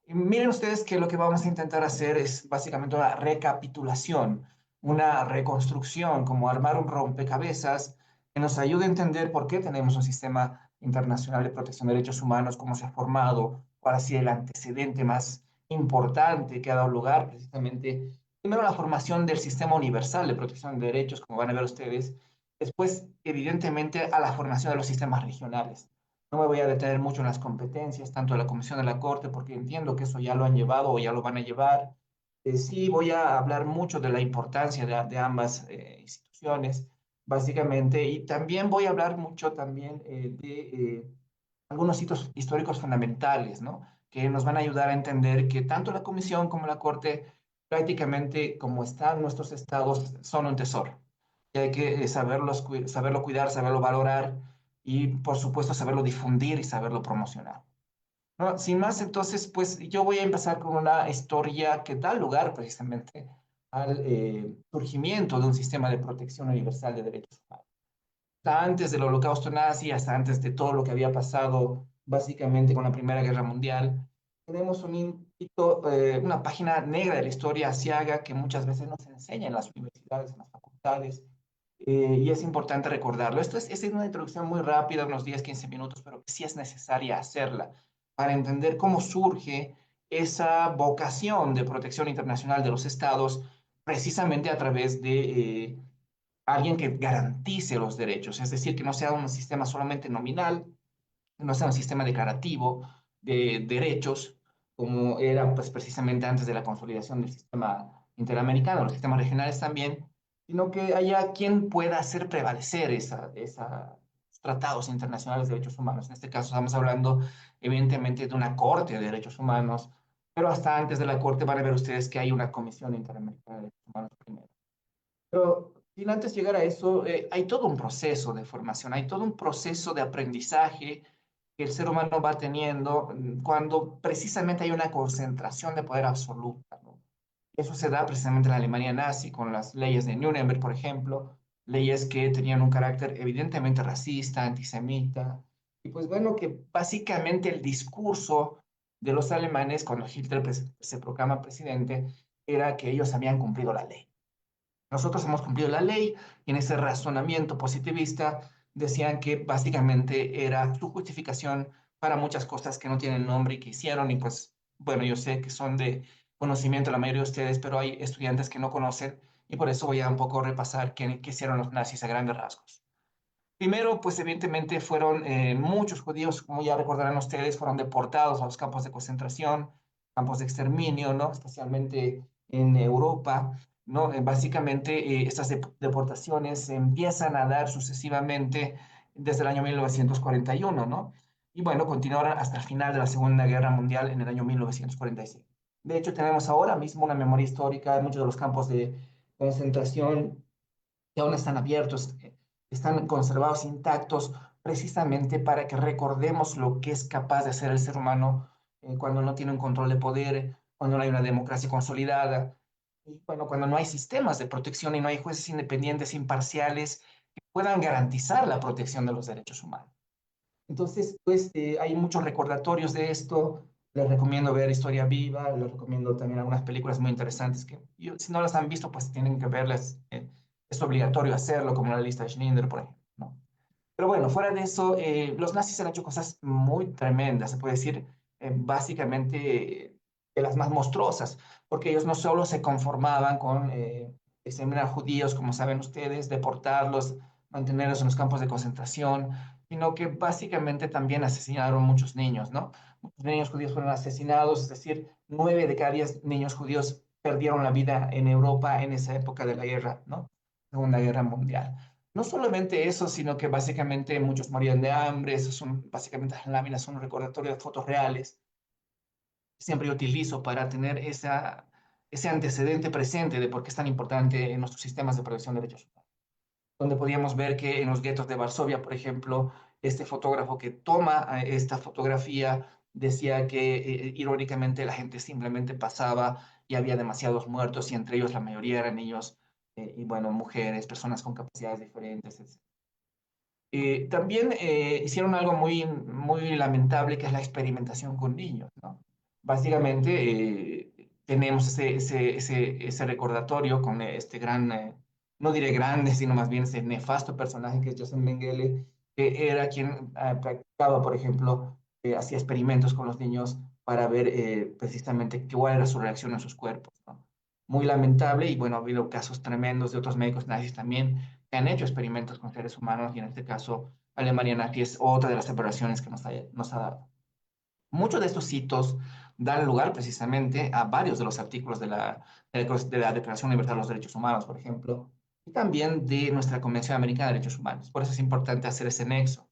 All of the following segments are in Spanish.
Y miren ustedes que lo que vamos a intentar hacer es básicamente una recapitulación, una reconstrucción, como armar un rompecabezas que nos ayude a entender por qué tenemos un sistema internacional de protección de derechos humanos, cómo se ha formado, cuál ha sido el antecedente más importante que ha dado lugar precisamente, primero la formación del sistema universal de protección de derechos, como van a ver ustedes, después, evidentemente, a la formación de los sistemas regionales. No me voy a detener mucho en las competencias, tanto de la Comisión de la Corte, porque entiendo que eso ya lo han llevado o ya lo van a llevar. Sí, voy a hablar mucho de la importancia de ambas instituciones, básicamente, y también voy a hablar mucho también de algunos hitos históricos fundamentales, ¿no? Que nos van a ayudar a entender que tanto la Comisión como la Corte, prácticamente como están nuestros estados, son un tesoro. Y hay que saberlo cuidar, saberlo valorar y, por supuesto, saberlo difundir y saberlo promocionar. ¿No? Sin más, entonces, pues yo voy a empezar con una historia que da lugar precisamente al surgimiento de un sistema de protección universal de derechos humanos. Hasta antes del Holocausto nazi, hasta antes de todo lo que había pasado básicamente con la Primera Guerra Mundial, tenemos una página negra de la historia asiaga que muchas veces nos enseña en las universidades, en las facultades, y es importante recordarlo. Esta es una introducción muy rápida, unos 10, 15 minutos, pero que sí es necesaria hacerla para entender cómo surge esa vocación de protección internacional de los estados precisamente a través de alguien que garantice los derechos, es decir, que no sea un sistema solamente nominal, que no sea un sistema declarativo de derechos, como era pues, precisamente antes de la consolidación del sistema interamericano, los sistemas regionales también, sino que haya quien pueda hacer prevalecer tratados internacionales de derechos humanos. En este caso estamos hablando evidentemente de una Corte de Derechos Humanos, pero hasta antes de la Corte van a ver ustedes que hay una Comisión Interamericana de Derechos Humanos primero. Pero sin antes llegar a eso, hay todo un proceso de formación, hay todo un proceso de aprendizaje que el ser humano va teniendo cuando precisamente hay una concentración de poder absoluta, ¿no? Eso se da precisamente en la Alemania nazi, con las leyes de Nuremberg, por ejemplo, leyes que tenían un carácter evidentemente racista, antisemita, y pues bueno, que básicamente el discurso de los alemanes cuando Hitler se proclama presidente era que ellos habían cumplido la ley. Nosotros hemos cumplido la ley y en ese razonamiento positivista decían que básicamente era su justificación para muchas cosas que no tienen nombre y que hicieron. Y pues, bueno, yo sé que son de conocimiento la mayoría de ustedes, pero hay estudiantes que no conocen y por eso voy a un poco repasar qué hicieron los nazis a grandes rasgos. Primero, pues evidentemente fueron muchos judíos, como ya recordarán ustedes, fueron deportados a los campos de concentración, campos de exterminio, ¿no? Especialmente en Europa, ¿no? Básicamente estas deportaciones se empiezan a dar sucesivamente desde el año 1941, ¿no? Y bueno, continuaron hasta el final de la Segunda Guerra Mundial en el año 1945. De hecho, tenemos ahora mismo una memoria histórica de muchos de los campos de concentración que aún están abiertos, están conservados intactos, precisamente para que recordemos lo que es capaz de hacer el ser humano cuando no tiene un control de poder, cuando no hay una democracia consolidada, y bueno, cuando no hay sistemas de protección y no hay jueces independientes, imparciales, que puedan garantizar la protección de los derechos humanos. Entonces, pues hay muchos recordatorios de esto. Les recomiendo ver Historia Viva, les recomiendo también algunas películas muy interesantes que si no las han visto, pues tienen que verlas. Es obligatorio hacerlo, como la lista de Schindler, por ejemplo, ¿no? Pero bueno, fuera de eso, los nazis han hecho cosas muy tremendas, se puede decir, básicamente de las más monstruosas, porque ellos no solo se conformaban con exterminar judíos, como saben ustedes, deportarlos, mantenerlos en los campos de concentración, sino que básicamente también asesinaron muchos niños, ¿no? Muchos niños judíos fueron asesinados, es decir, 9 de cada 10 niños judíos perdieron la vida en Europa en esa época de la guerra, ¿no? Segunda Guerra Mundial. No solamente eso, sino que básicamente muchos morían de hambre, esos son, básicamente las láminas son un recordatorio de fotos reales. Siempre yo utilizo para tener ese antecedente presente de por qué es tan importante en nuestros sistemas de protección de derechos humanos. Donde podíamos ver que en los guetos de Varsovia, por ejemplo, este fotógrafo que toma esta fotografía decía que irónicamente la gente simplemente pasaba y había demasiados muertos y entre ellos la mayoría eran niños y bueno, mujeres, personas con capacidades diferentes, etc. También hicieron algo muy, muy lamentable, que es la experimentación con niños, ¿no? básicamente tenemos ese recordatorio con este gran, no diré grande, sino más bien ese nefasto personaje que es Joseph Mengele, que era quien practicaba, por ejemplo, hacía experimentos con los niños para ver precisamente cuál era su reacción en sus cuerpos, ¿no? Muy lamentable y bueno, ha habido casos tremendos de otros médicos nazis también que han hecho experimentos con seres humanos y en este caso Alemania nazi es otra de las separaciones que nos ha dado. Muchos de estos hitos dan lugar precisamente a varios de los artículos de la Declaración Universal de los Derechos Humanos, por ejemplo, y también de nuestra Convención Americana de Derechos Humanos. Por eso es importante hacer ese nexo.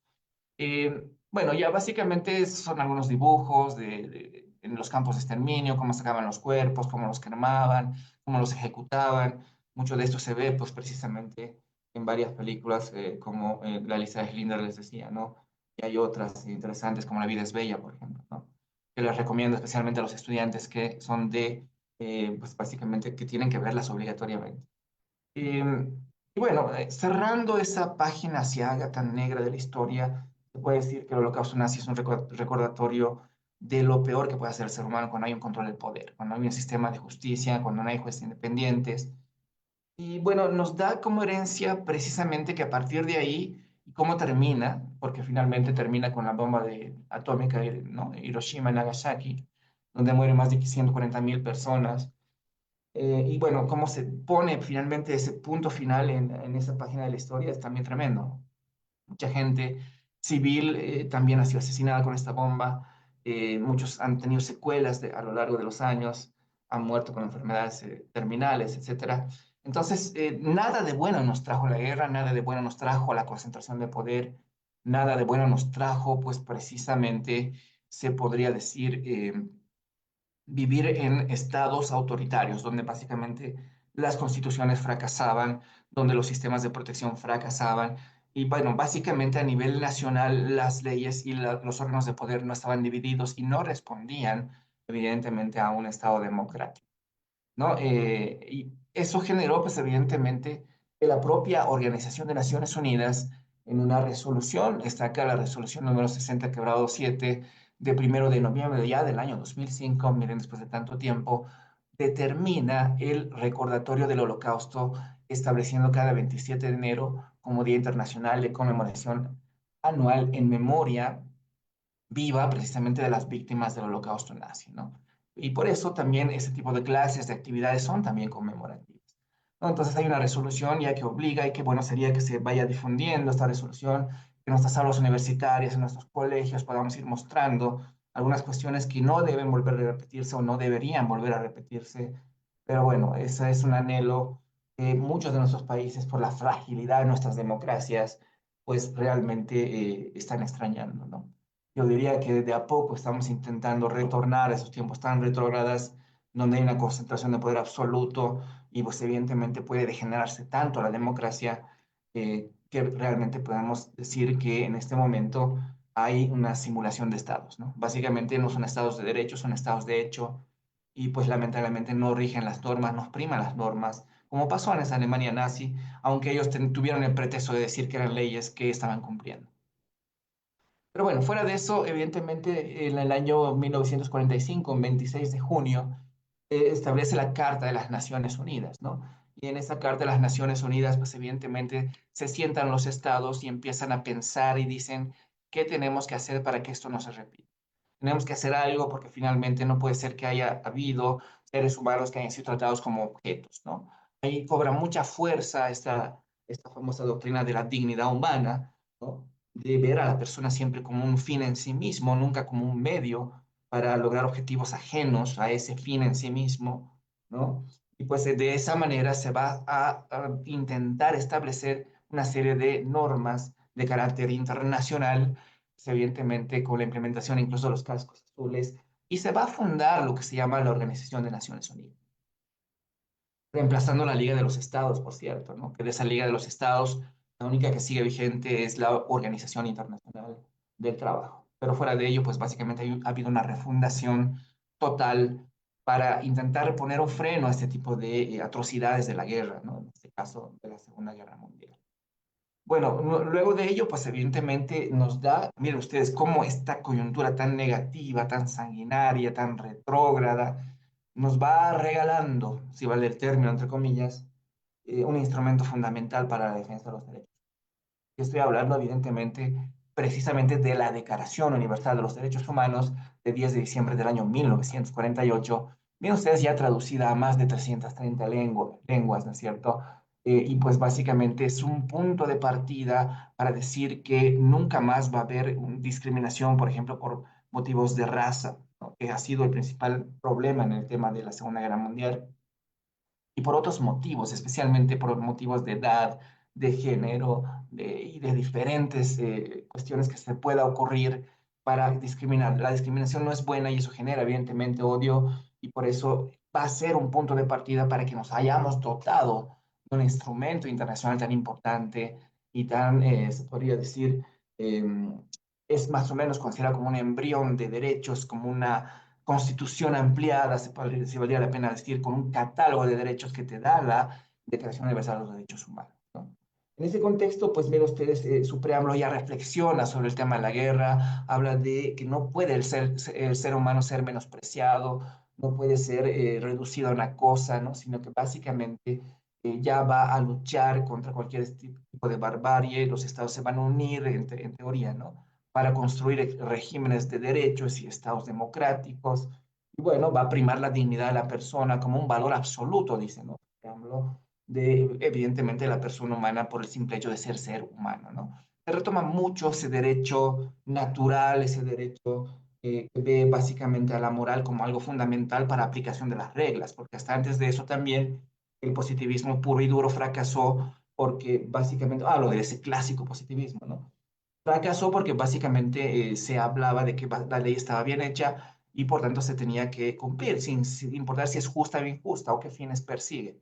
Bueno, ya básicamente son algunos dibujos en los campos de exterminio, cómo sacaban los cuerpos, cómo los cremaban, cómo los ejecutaban. Mucho de esto se ve, pues, precisamente en varias películas, como La lista de Schindler les decía, ¿no? Y hay otras interesantes, como La vida es bella, por ejemplo, ¿no? Que les recomiendo especialmente a los estudiantes que son pues, básicamente, que tienen que verlas obligatoriamente. Y bueno, cerrando esa página asiaga tan negra de la historia, se puede decir que el holocausto nazi es un recordatorio de lo peor que puede hacer el ser humano cuando hay un control del poder, cuando hay un sistema de justicia, cuando no hay jueces independientes. Y bueno, nos da como herencia precisamente que a partir de ahí, y cómo termina, porque finalmente termina con la bomba atómica, ¿no? Hiroshima y Nagasaki, donde mueren más de 140.000 personas. Y bueno, cómo se pone finalmente ese punto final en esa página de la historia es también tremendo. Mucha gente civil también ha sido asesinada con esta bomba. Muchos han tenido secuelas a lo largo de los años, han muerto con enfermedades terminales, etcétera. Entonces, nada de bueno nos trajo la guerra, nada de bueno nos trajo la concentración de poder, nada de bueno nos trajo, pues precisamente se podría decir vivir en estados autoritarios, donde básicamente las constituciones fracasaban, donde los sistemas de protección fracasaban. Y bueno, básicamente a nivel nacional las leyes y los órganos de poder no estaban divididos y no respondían evidentemente a un estado democrático, ¿no? Y eso generó, pues evidentemente, que la propia Organización de Naciones Unidas, en una resolución, está acá la resolución número 60 quebrado 7 de 1 de noviembre ya del año 2005, miren, después de tanto tiempo, determina el recordatorio del Holocausto, estableciendo cada 27 de enero como Día Internacional de Conmemoración Anual en memoria viva precisamente de las víctimas del holocausto nazi, ¿no? Y por eso también ese tipo de clases, de actividades son también conmemorativas, ¿no? Entonces hay una resolución ya que obliga y que bueno sería que se vaya difundiendo esta resolución, que en nuestras aulas universitarias, en nuestros colegios podamos ir mostrando algunas cuestiones que no deben volver a repetirse o no deberían volver a repetirse. Pero bueno, ese es un anhelo que muchos de nuestros países, por la fragilidad de nuestras democracias, pues realmente están extrañando, ¿no? Yo diría que de a poco estamos intentando retornar a esos tiempos tan retrógradas, donde hay una concentración de poder absoluto y pues evidentemente puede degenerarse tanto la democracia que realmente podemos decir que en este momento hay una simulación de estados, ¿no? Básicamente no son estados de derecho, son estados de hecho y pues lamentablemente no rigen las normas, no priman las normas, como pasó en esa Alemania nazi, aunque ellos tuvieron el pretexto de decir que eran leyes que estaban cumpliendo. Pero bueno, fuera de eso, evidentemente, en el año 1945, en 26 de junio, establece la Carta de las Naciones Unidas, ¿no? Y en esa Carta de las Naciones Unidas, pues evidentemente se sientan los estados y empiezan a pensar y dicen, ¿qué tenemos que hacer para que esto no se repita? Tenemos que hacer algo porque finalmente no puede ser que haya habido seres humanos que hayan sido tratados como objetos, ¿no? Ahí cobra mucha fuerza esta famosa doctrina de la dignidad humana, ¿no? De ver a la persona siempre como un fin en sí mismo, nunca como un medio para lograr objetivos ajenos a ese fin en sí mismo, ¿no? Y pues de esa manera se va a intentar establecer una serie de normas de carácter internacional, pues, evidentemente con la implementación incluso de los cascos azules, y se va a fundar lo que se llama la Organización de Naciones Unidas, reemplazando la Liga de los Estados, por cierto, ¿no? Que de esa Liga de los Estados, la única que sigue vigente es la Organización Internacional del Trabajo. Pero fuera de ello, pues básicamente ha habido una refundación total para intentar poner un freno a este tipo de atrocidades de la guerra, ¿no? En este caso, de la Segunda Guerra Mundial. Bueno, luego de ello, pues evidentemente nos da, miren ustedes, cómo esta coyuntura tan negativa, tan sanguinaria, tan retrógrada, nos va regalando, si vale el término, entre comillas, un instrumento fundamental para la defensa de los derechos. Y estoy hablando, evidentemente, precisamente de la Declaración Universal de los Derechos Humanos de 10 de diciembre del año 1948. Bien, ustedes ya traducida a más de 330 lenguas, ¿no es cierto? Y pues básicamente es un punto de partida para decir que nunca más va a haber discriminación, por ejemplo, por motivos de raza, ¿no? Que ha sido el principal problema en el tema de la Segunda Guerra Mundial y por otros motivos, especialmente por motivos de edad, de género y de diferentes cuestiones que se pueda ocurrir para discriminar. La discriminación no es buena y eso genera evidentemente odio y por eso va a ser un punto de partida para que nos hayamos dotado de un instrumento internacional tan importante y tan, se podría decir, eh, es más o menos considerado como un embrión de derechos, como una constitución ampliada, se valdría la pena decir, con un catálogo de derechos que te da la Declaración Universal de los Derechos Humanos, ¿no? En ese contexto, pues ven ustedes, su preámbulo ya reflexiona sobre el tema de la guerra, habla de que no puede el ser humano ser menospreciado, no puede ser reducido a una cosa, ¿no? Sino que básicamente ya va a luchar contra cualquier tipo de barbarie, los estados se van a unir en teoría, ¿no? Para construir regímenes de derechos y estados democráticos. Y bueno, va a primar la dignidad de la persona como un valor absoluto, dice, ¿no? Hablo de, evidentemente, la persona humana por el simple hecho de ser humano, ¿no? Se retoma mucho ese derecho natural, ese derecho que ve básicamente a la moral como algo fundamental para aplicación de las reglas, porque hasta antes de eso también el positivismo puro y duro fracasó porque básicamente, lo de ese clásico positivismo, ¿no? Fracasó porque básicamente se hablaba de que la ley estaba bien hecha y por tanto se tenía que cumplir, sin importar si es justa o injusta o qué fines persigue.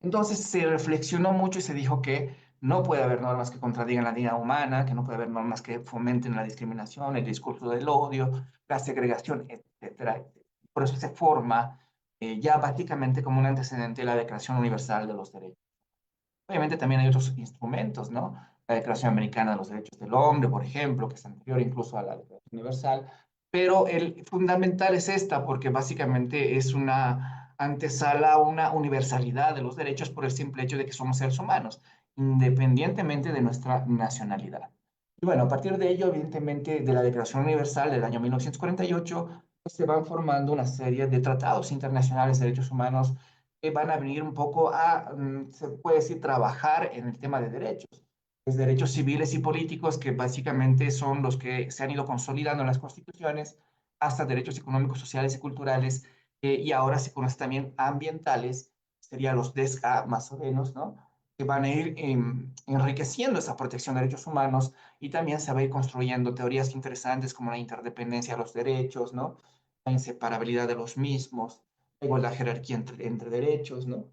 Entonces se reflexionó mucho y se dijo que no puede haber normas que contradigan la dignidad humana, que no puede haber normas que fomenten la discriminación, el discurso del odio, la segregación, etcétera. Por eso se forma ya básicamente como un antecedente la Declaración Universal de los Derechos. Obviamente también hay otros instrumentos, ¿no? La Declaración Americana de los Derechos del Hombre, por ejemplo, que es anterior incluso a la Declaración Universal, pero el fundamental es esta, porque básicamente es una antesala, una universalidad de los derechos por el simple hecho de que somos seres humanos, independientemente de nuestra nacionalidad. Y bueno, a partir de ello, evidentemente, de la Declaración Universal del año 1948, pues se van formando una serie de tratados internacionales de derechos humanos que van a venir un poco a, se puede decir, trabajar en el tema de derechos. Pues derechos civiles y políticos que básicamente son los que se han ido consolidando en las constituciones, hasta derechos económicos, sociales y culturales, y ahora se conocen también ambientales, serían los DESCA más o menos, ¿no? Que van a ir enriqueciendo esa protección de derechos humanos y también se va a ir construyendo teorías interesantes como la interdependencia de los derechos, ¿no? La inseparabilidad de los mismos, igual la jerarquía entre derechos, ¿no?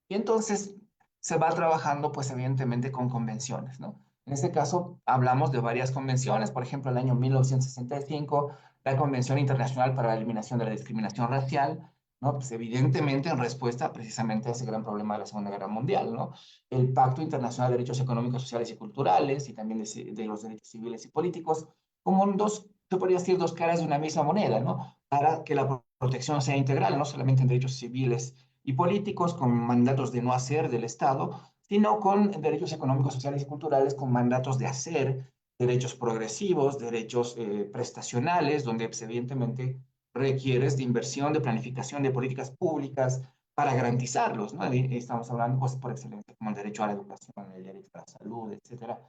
Y entonces se va trabajando, pues evidentemente, con convenciones, ¿no? En este caso, hablamos de varias convenciones, por ejemplo, el año 1965, la Convención Internacional para la Eliminación de la Discriminación Racial, ¿no? Pues evidentemente en respuesta precisamente a ese gran problema de la Segunda Guerra Mundial, ¿no? El Pacto Internacional de Derechos Económicos, Sociales y Culturales y también de los derechos civiles y políticos, como dos, se podría decir, dos caras de una misma moneda, ¿no? Para que la protección sea integral, no solamente en derechos civiles y políticos con mandatos de no hacer del Estado, sino con derechos económicos, sociales y culturales con mandatos de hacer, derechos progresivos, derechos prestacionales, donde pues, evidentemente requieres de inversión, de planificación de políticas públicas para garantizarlos, ¿no? Y estamos hablando pues, por excelencia como el derecho a la educación, el derecho a la salud, etcétera.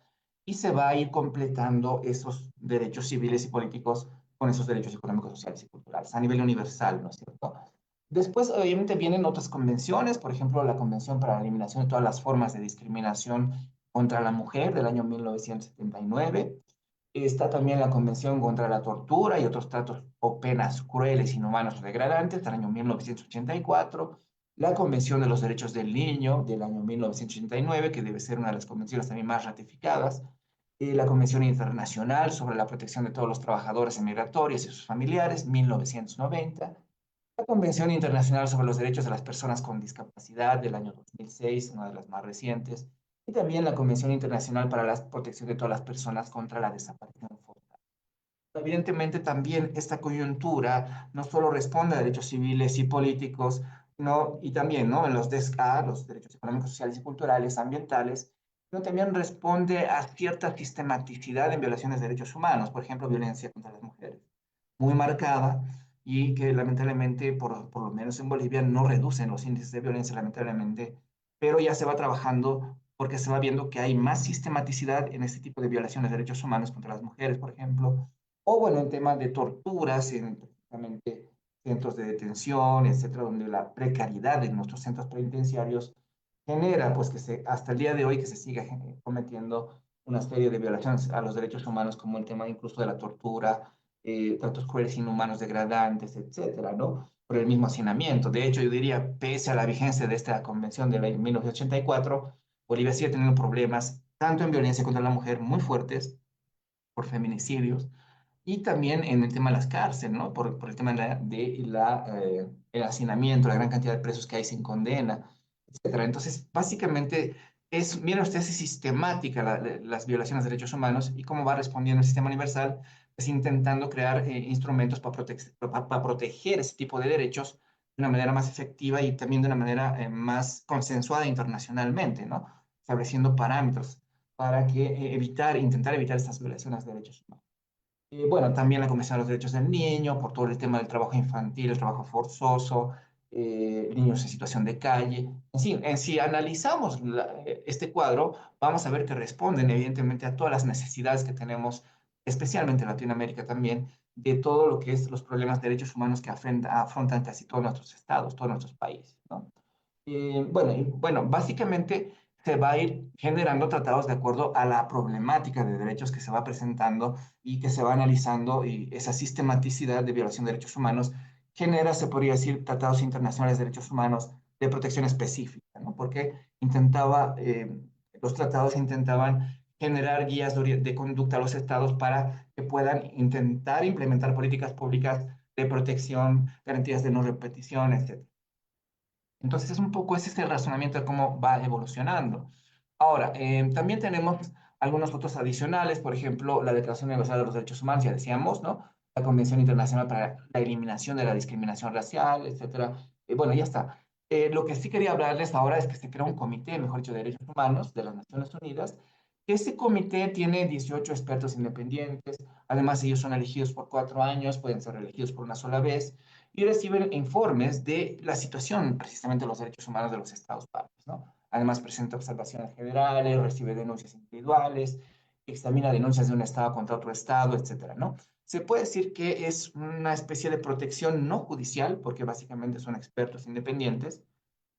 Y se va a ir completando esos derechos civiles y políticos con esos derechos económicos, sociales y culturales a nivel universal, ¿no es cierto? Después, obviamente, vienen otras convenciones, por ejemplo, la Convención para la Eliminación de todas las formas de discriminación contra la mujer del año 1979. Está también la Convención contra la Tortura y otros tratos o penas crueles, inhumanos o degradantes del año 1984. La Convención de los Derechos del Niño del año 1989, que debe ser una de las convenciones también más ratificadas. La Convención Internacional sobre la Protección de todos los Trabajadores Migratorios y sus Familiares, 1990. La Convención Internacional sobre los Derechos de las Personas con Discapacidad del año 2006, una de las más recientes, y también la Convención Internacional para la Protección de todas las personas contra la desaparición forzada. Evidentemente también esta coyuntura no solo responde a derechos civiles y políticos, no, y también ¿no? en los DSA, los derechos económicos, sociales y culturales, ambientales, sino también responde a cierta sistematicidad en violaciones de derechos humanos, por ejemplo, violencia contra las mujeres, muy marcada y que lamentablemente, por lo menos en Bolivia, no reducen los índices de violencia, lamentablemente, pero ya se va trabajando porque se va viendo que hay más sistematicidad en este tipo de violaciones de derechos humanos contra las mujeres, por ejemplo, o bueno, en temas de torturas, en precisamente centros de detención, etcétera, donde la precariedad de nuestros centros penitenciarios genera, pues, que hasta el día de hoy que se siga cometiendo una serie de violaciones a los derechos humanos, como el tema incluso de la tortura, tratos crueles, inhumanos, degradantes, etcétera, ¿no? Por el mismo hacinamiento. De hecho, yo diría, pese a la vigencia de esta convención de la 1984, Bolivia sigue teniendo problemas tanto en violencia contra la mujer muy fuertes por feminicidios, y también en el tema de las cárceles, ¿no? Por el tema el hacinamiento, la gran cantidad de presos que hay sin condena, etcétera. Entonces, básicamente, miren ustedes, es sistemática las violaciones de derechos humanos y cómo va respondiendo el sistema universal, pues intentando crear instrumentos para proteger ese tipo de derechos de una manera más efectiva y también de una manera más consensuada internacionalmente, ¿no? Estableciendo parámetros para intentar evitar estas violaciones de derechos humanos. Bueno, también la Convención de los Derechos del Niño, por todo el tema del trabajo infantil, el trabajo forzoso, niños en situación de calle. Si analizamos este cuadro, vamos a ver que responden evidentemente a todas las necesidades que tenemos, especialmente en Latinoamérica también, de todo lo que es los problemas de derechos humanos que afrontan casi todos nuestros estados, todos nuestros países, ¿no? Bueno, básicamente se va a ir generando tratados de acuerdo a la problemática de derechos que se va presentando y que se va analizando, y esa sistematicidad de violación de derechos humanos genera, se podría decir, tratados internacionales de derechos humanos de protección específica, ¿no? Porque los tratados intentaban generar guías de conducta a los estados para que puedan intentar implementar políticas públicas de protección, garantías de no repetición, etc. Entonces, es un poco ese es el razonamiento de cómo va evolucionando. Ahora, también tenemos algunos otros adicionales, por ejemplo, la Declaración Universal de los Derechos Humanos, ya decíamos, ¿no? La Convención Internacional para la Eliminación de la Discriminación Racial, etcétera. Bueno, ya está. Lo que sí quería hablarles ahora es que se crea un comité, mejor dicho, de derechos humanos de las Naciones Unidas. Ese comité tiene 18 expertos independientes. Además, ellos son elegidos por 4 años, pueden ser elegidos por una sola vez y reciben informes de la situación precisamente de los derechos humanos de los estados partes, ¿no? Además, presenta observaciones generales, recibe denuncias individuales, examina denuncias de un estado contra otro estado, etcétera, ¿no? Se puede decir que es una especie de protección no judicial, porque básicamente son expertos independientes,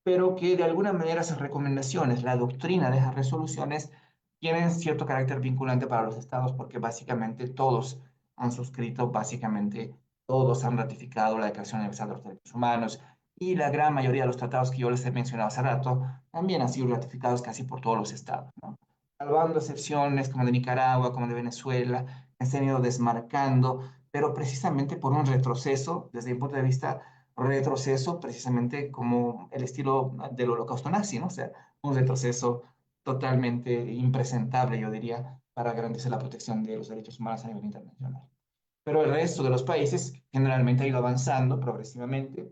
pero que de alguna manera esas recomendaciones, la doctrina de esas resoluciones, tienen cierto carácter vinculante para los estados, porque básicamente todos han suscrito, básicamente todos han ratificado la Declaración Universal de los Derechos Humanos, y la gran mayoría de los tratados que yo les he mencionado hace rato también han sido ratificados casi por todos los estados, ¿no? Salvando excepciones como de Nicaragua, como de Venezuela, que se han ido desmarcando, pero precisamente por un retroceso, desde mi punto de vista, retroceso precisamente como el estilo del holocausto nazi, ¿no? O sea, un retroceso totalmente impresentable, yo diría, para garantizar la protección de los derechos humanos a nivel internacional. Pero el resto de los países generalmente ha ido avanzando progresivamente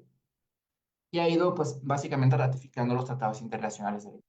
y ha ido, pues, básicamente ratificando los tratados internacionales de derechos.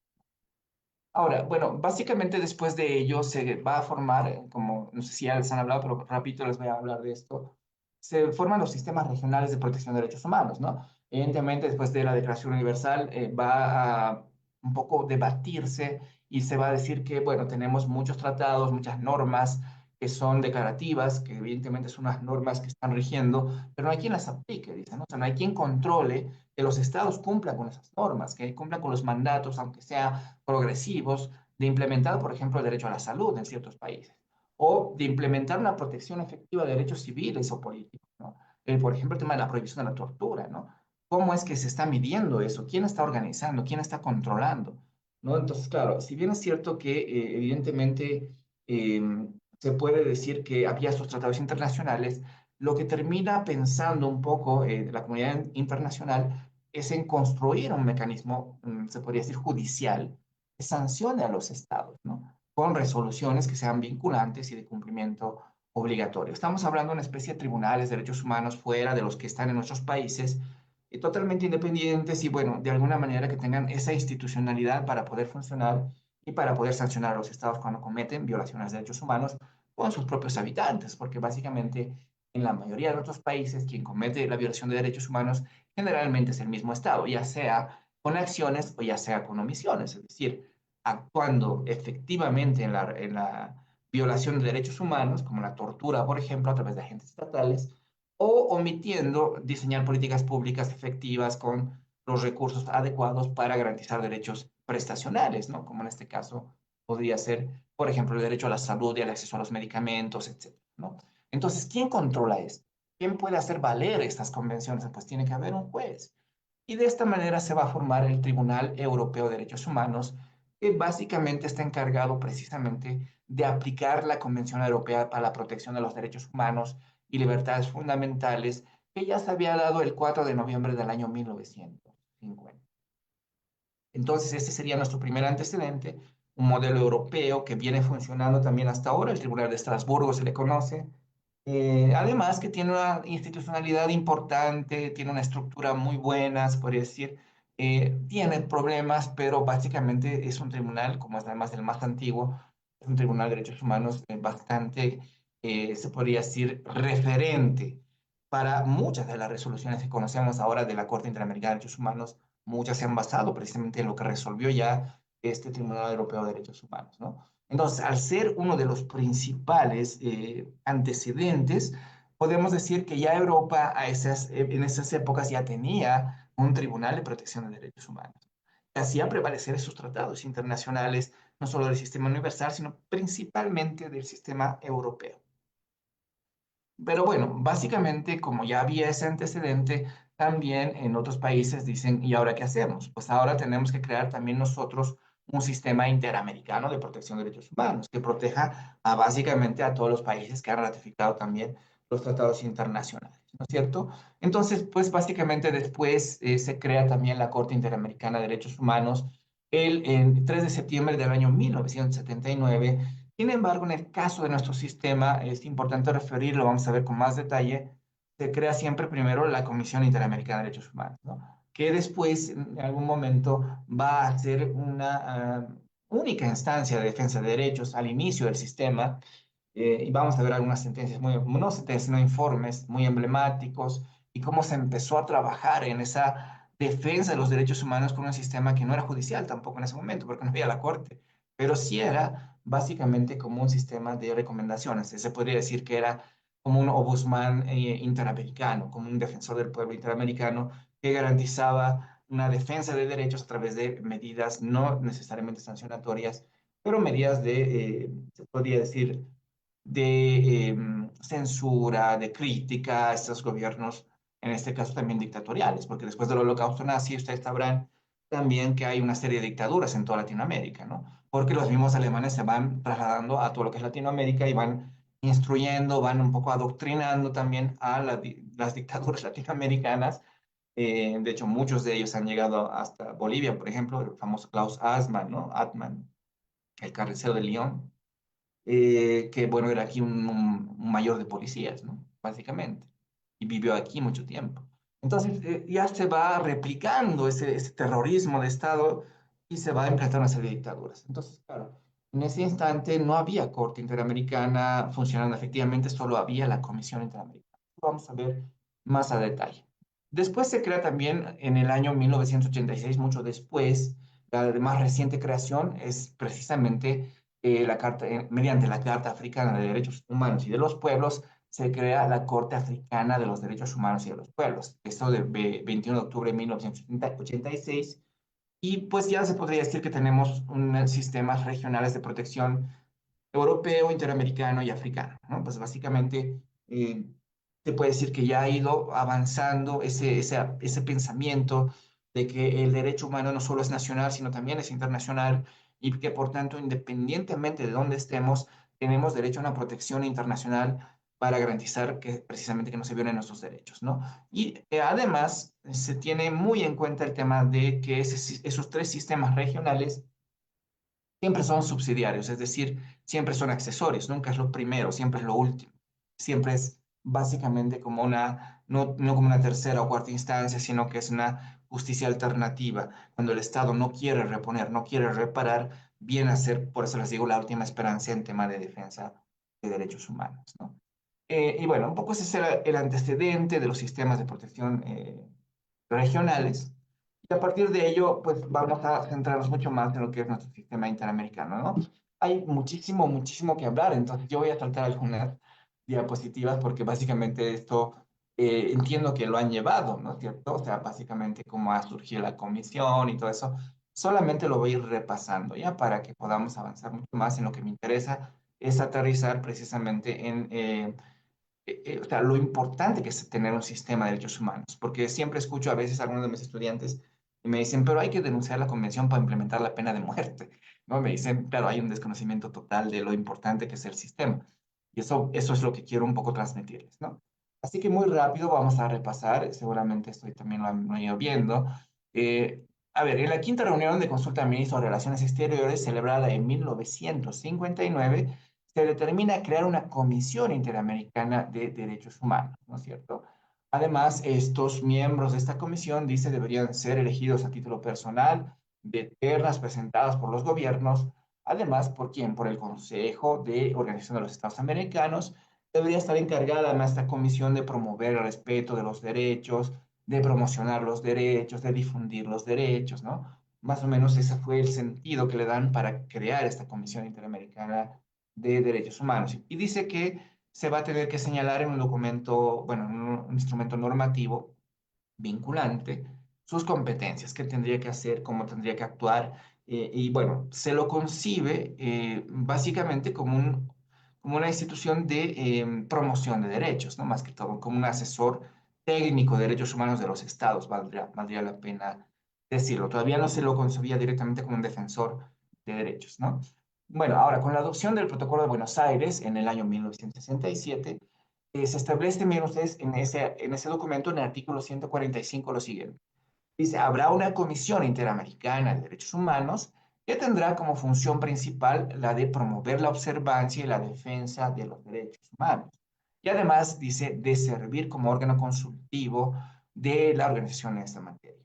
Ahora, bueno, básicamente después de ello se va a formar, como no sé si ya les han hablado, pero rapidito les voy a hablar de esto, se forman los sistemas regionales de protección de derechos humanos, ¿no? Evidentemente, después de la Declaración Universal, va a un poco debatirse y se va a decir que, bueno, tenemos muchos tratados, muchas normas que son declarativas, que evidentemente son unas normas que están rigiendo, pero no hay quien las aplique, dicen, ¿no? O sea, no hay quien controle que los estados cumplan con esas normas, que cumplan con los mandatos, aunque sea progresivos, de implementar, por ejemplo, el derecho a la salud en ciertos países, o de implementar una protección efectiva de derechos civiles o políticos, ¿no? Por ejemplo, el tema de la prohibición de la tortura, ¿no? ¿Cómo es que se está midiendo eso? ¿Quién está organizando? ¿Quién está controlando? ¿No? Entonces, claro, si bien es cierto que evidentemente eh, se puede decir que había estos tratados internacionales, lo que termina pensando un poco la comunidad internacional es en construir un mecanismo, se podría decir, judicial, que sancione a los estados, ¿no? Con resoluciones que sean vinculantes y de cumplimiento obligatorio. Estamos hablando de una especie de tribunales de derechos humanos fuera de los que están en nuestros países, totalmente independientes y, bueno, de alguna manera que tengan esa institucionalidad para poder funcionar y para poder sancionar a los estados cuando cometen violaciones de derechos humanos con sus propios habitantes, porque básicamente en la mayoría de nuestros países quien comete la violación de derechos humanos generalmente es el mismo estado, ya sea con acciones o ya sea con omisiones, es decir, actuando efectivamente en la violación de derechos humanos, como la tortura, por ejemplo, a través de agentes estatales, o omitiendo diseñar políticas públicas efectivas con los recursos adecuados para garantizar derechos prestacionales, ¿no? Como en este caso podría ser, por ejemplo, el derecho a la salud y al acceso a los medicamentos, etcétera, ¿no? Entonces, ¿quién controla esto? ¿Quién puede hacer valer estas convenciones? Pues tiene que haber un juez. Y de esta manera se va a formar el Tribunal Europeo de Derechos Humanos, que básicamente está encargado precisamente de aplicar la Convención Europea para la Protección de los Derechos Humanos y Libertades Fundamentales, que ya se había dado el 4 de noviembre del año 1950. Entonces, este sería nuestro primer antecedente, un modelo europeo que viene funcionando también hasta ahora, el Tribunal de Estrasburgo se le conoce, además que tiene una institucionalidad importante, tiene una estructura muy buena, se podría decir, tiene problemas, pero básicamente es un tribunal, como es además el más antiguo, es un tribunal de derechos humanos bastante, se podría decir, referente para muchas de las resoluciones que conocemos ahora de la Corte Interamericana de Derechos Humanos. Muchas se han basado precisamente en lo que resolvió ya este Tribunal Europeo de Derechos Humanos, ¿no? Entonces, al ser uno de los principales antecedentes, podemos decir que ya Europa en esas épocas ya tenía un Tribunal de Protección de Derechos Humanos, que hacía prevalecer esos tratados internacionales, no solo del sistema universal, sino principalmente del sistema europeo. Pero bueno, básicamente, como ya había ese antecedente, también en otros países dicen, ¿y ahora qué hacemos? Pues ahora tenemos que crear también nosotros un sistema interamericano de protección de derechos humanos que proteja a básicamente a todos los países que han ratificado también los tratados internacionales, ¿no es cierto? Entonces, pues básicamente después se crea también la Corte Interamericana de Derechos Humanos el 3 de septiembre del año 1979. Sin embargo, en el caso de nuestro sistema, es importante referirlo, vamos a ver con más detalle, se crea siempre primero la Comisión Interamericana de Derechos Humanos, ¿no? Que después, en algún momento, va a ser una única instancia de defensa de derechos al inicio del sistema, y vamos a ver algunas sentencias, no sentencias, sino informes muy emblemáticos, y cómo se empezó a trabajar en esa defensa de los derechos humanos con un sistema que no era judicial tampoco en ese momento, porque no había la Corte, pero sí era básicamente como un sistema de recomendaciones. Se podría decir que era como un ombudsman interamericano, como un defensor del pueblo interamericano que garantizaba una defensa de derechos a través de medidas no necesariamente sancionatorias, pero medidas se podría decir, de censura, de crítica a estos gobiernos, en este caso también dictatoriales, porque después del holocausto nazi, ustedes sabrán también que hay una serie de dictaduras en toda Latinoamérica, ¿no? Porque los mismos alemanes se van trasladando a todo lo que es Latinoamérica y van instruyendo, van un poco adoctrinando también a las dictaduras latinoamericanas. De hecho, muchos de ellos han llegado hasta Bolivia, por ejemplo, el famoso Klaus Assmann, ¿no? Atman, el carnicero de León, que bueno, era aquí un mayor de policías, ¿no? Básicamente, y vivió aquí mucho tiempo. Entonces, ya se va replicando ese terrorismo de Estado y se va a implantar una serie de dictaduras. Entonces, claro, en ese instante no había Corte Interamericana funcionando efectivamente, solo había la Comisión Interamericana. Vamos a ver más a detalle. Después se crea también en el año 1986, mucho después, la más reciente creación es precisamente mediante la Carta Africana de Derechos Humanos y de los Pueblos, se crea la Corte Africana de los Derechos Humanos y de los Pueblos. Esto de 21 de octubre de 1986. Y pues ya se podría decir que tenemos sistemas regionales de protección europeo, interamericano y africano, ¿no? Pues básicamente se puede decir que ya ha ido avanzando ese pensamiento de que el derecho humano no solo es nacional, sino también es internacional y que por tanto, independientemente de dónde estemos, tenemos derecho a una protección internacional para garantizar que precisamente que no se violen nuestros derechos, ¿no? Y además se tiene muy en cuenta el tema de que esos tres sistemas regionales siempre son subsidiarios, es decir, siempre son accesorios, nunca es lo primero, siempre es lo último. Siempre es básicamente como una, no como una tercera o cuarta instancia, sino que es una justicia alternativa. Cuando el Estado no quiere reponer, no quiere reparar, viene a ser, por eso les digo, la última esperanza en tema de defensa de derechos humanos, ¿no? Y bueno, un poco ese es el antecedente de los sistemas de protección regionales. Y a partir de ello, pues vamos a centrarnos mucho más en lo que es nuestro sistema interamericano, ¿no? Hay muchísimo, muchísimo que hablar, entonces yo voy a saltar algunas diapositivas porque básicamente esto entiendo que lo han llevado, ¿no es cierto? O sea, básicamente cómo ha surgido la comisión y todo eso. Solamente lo voy a ir repasando, ¿ya? Para que podamos avanzar mucho más en lo que me interesa, es aterrizar precisamente en o sea, lo importante que es tener un sistema de derechos humanos, porque siempre escucho a veces a algunos de mis estudiantes y me dicen, pero hay que denunciar la convención para implementar la pena de muerte, ¿no? Me dicen, claro, hay un desconocimiento total de lo importante que es el sistema. Y eso es lo que quiero un poco transmitirles, ¿no? Así que muy rápido vamos a repasar, seguramente estoy también lo he ido viendo. Eh, a ver, en la quinta reunión de consulta de ministros de Relaciones Exteriores, celebrada en 1959, se determina crear una Comisión Interamericana de Derechos Humanos, ¿no es cierto? Además, estos miembros de esta comisión, dice, deberían ser elegidos a título personal, de ternas presentadas por los gobiernos. Además, ¿por quién? Por el Consejo de Organización de los Estados Americanos. Debería estar encargada además esta comisión de promover el respeto de los derechos, de promocionar los derechos, de difundir los derechos, ¿no? Más o menos ese fue el sentido que le dan para crear esta Comisión Interamericana de Derechos Humanos. Y dice que se va a tener que señalar en un documento, bueno, en un instrumento normativo vinculante, sus competencias, qué tendría que hacer, cómo tendría que actuar, y bueno, se lo concibe básicamente como, como una institución de promoción de derechos, ¿no? Más que todo, como un asesor técnico de derechos humanos de los estados, valdría la pena decirlo. Todavía no se lo concebía directamente como un defensor de derechos, ¿no? Bueno, ahora, con la adopción del Protocolo de Buenos Aires en el año 1967, se establece, miren ustedes, en ese documento, en el artículo 145, lo siguiente. Dice, habrá una Comisión Interamericana de Derechos Humanos que tendrá como función principal la de promover la observancia y la defensa de los derechos humanos. Y además, dice, de servir como órgano consultivo de la organización en esta materia.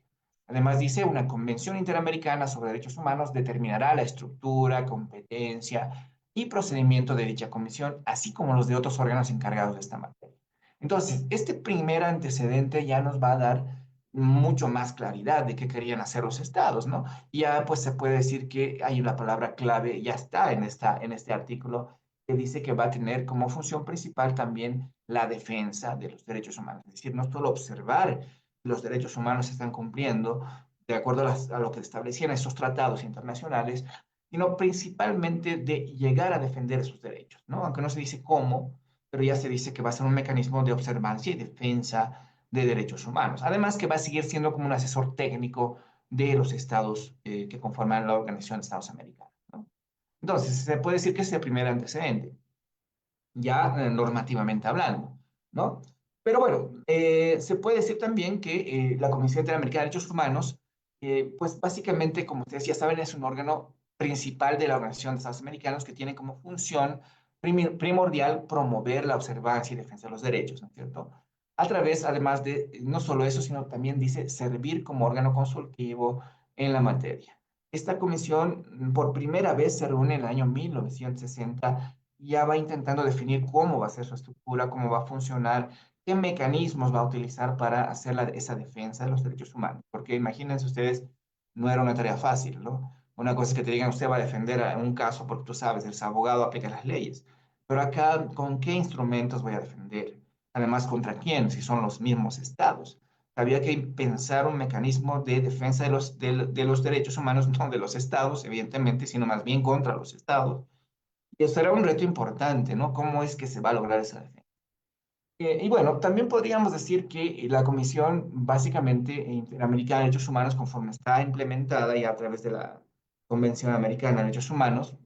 Además, dice, una Convención Interamericana sobre Derechos Humanos determinará la estructura, competencia y procedimiento de dicha comisión, así como los de otros órganos encargados de esta materia. Entonces, este primer antecedente ya nos va a dar mucho más claridad de qué querían hacer los estados, ¿no? Y ya pues se puede decir que hay una palabra clave, ya está en este artículo, que dice que va a tener como función principal también la defensa de los derechos humanos. Es decir, no solo observar que los derechos humanos se están cumpliendo de acuerdo a lo que establecían esos tratados internacionales, sino principalmente de llegar a defender esos derechos, ¿no? Aunque no se dice cómo, pero ya se dice que va a ser un mecanismo de observancia y defensa de derechos humanos. Además que va a seguir siendo como un asesor técnico de los estados que conforman la Organización de Estados Americanos, ¿no? Entonces, se puede decir que es el primer antecedente, ya normativamente hablando, ¿no? Pero bueno, se puede decir también que la Comisión Interamericana de Derechos Humanos, pues básicamente, como ustedes ya saben, es un órgano principal de la Organización de Estados Americanos que tiene como función primordial promover la observancia y defensa de los derechos, ¿no es cierto? A través, además de, no solo eso, sino también dice servir como órgano consultivo en la materia. Esta comisión por primera vez se reúne en el año 1960, ya va intentando definir cómo va a ser su estructura, cómo va a funcionar, qué mecanismos va a utilizar para hacer esa defensa de los derechos humanos. Porque imagínense ustedes, no era una tarea fácil, ¿no? Una cosa es que te digan, usted va a defender un caso porque tú sabes, el abogado aplica las leyes. Pero acá, ¿con qué instrumentos voy a defender? Además, ¿contra quién? Si son los mismos estados. Había que pensar un mecanismo de defensa de los derechos humanos, no de los estados, evidentemente, sino más bien contra los estados. Y eso era un reto importante, ¿no? ¿Cómo es que se va a lograr esa defensa? Y bueno, también podríamos decir que la Comisión básicamente Interamericana de Derechos Humanos, conforme está implementada y a través de la Convención Americana de Derechos Humanos,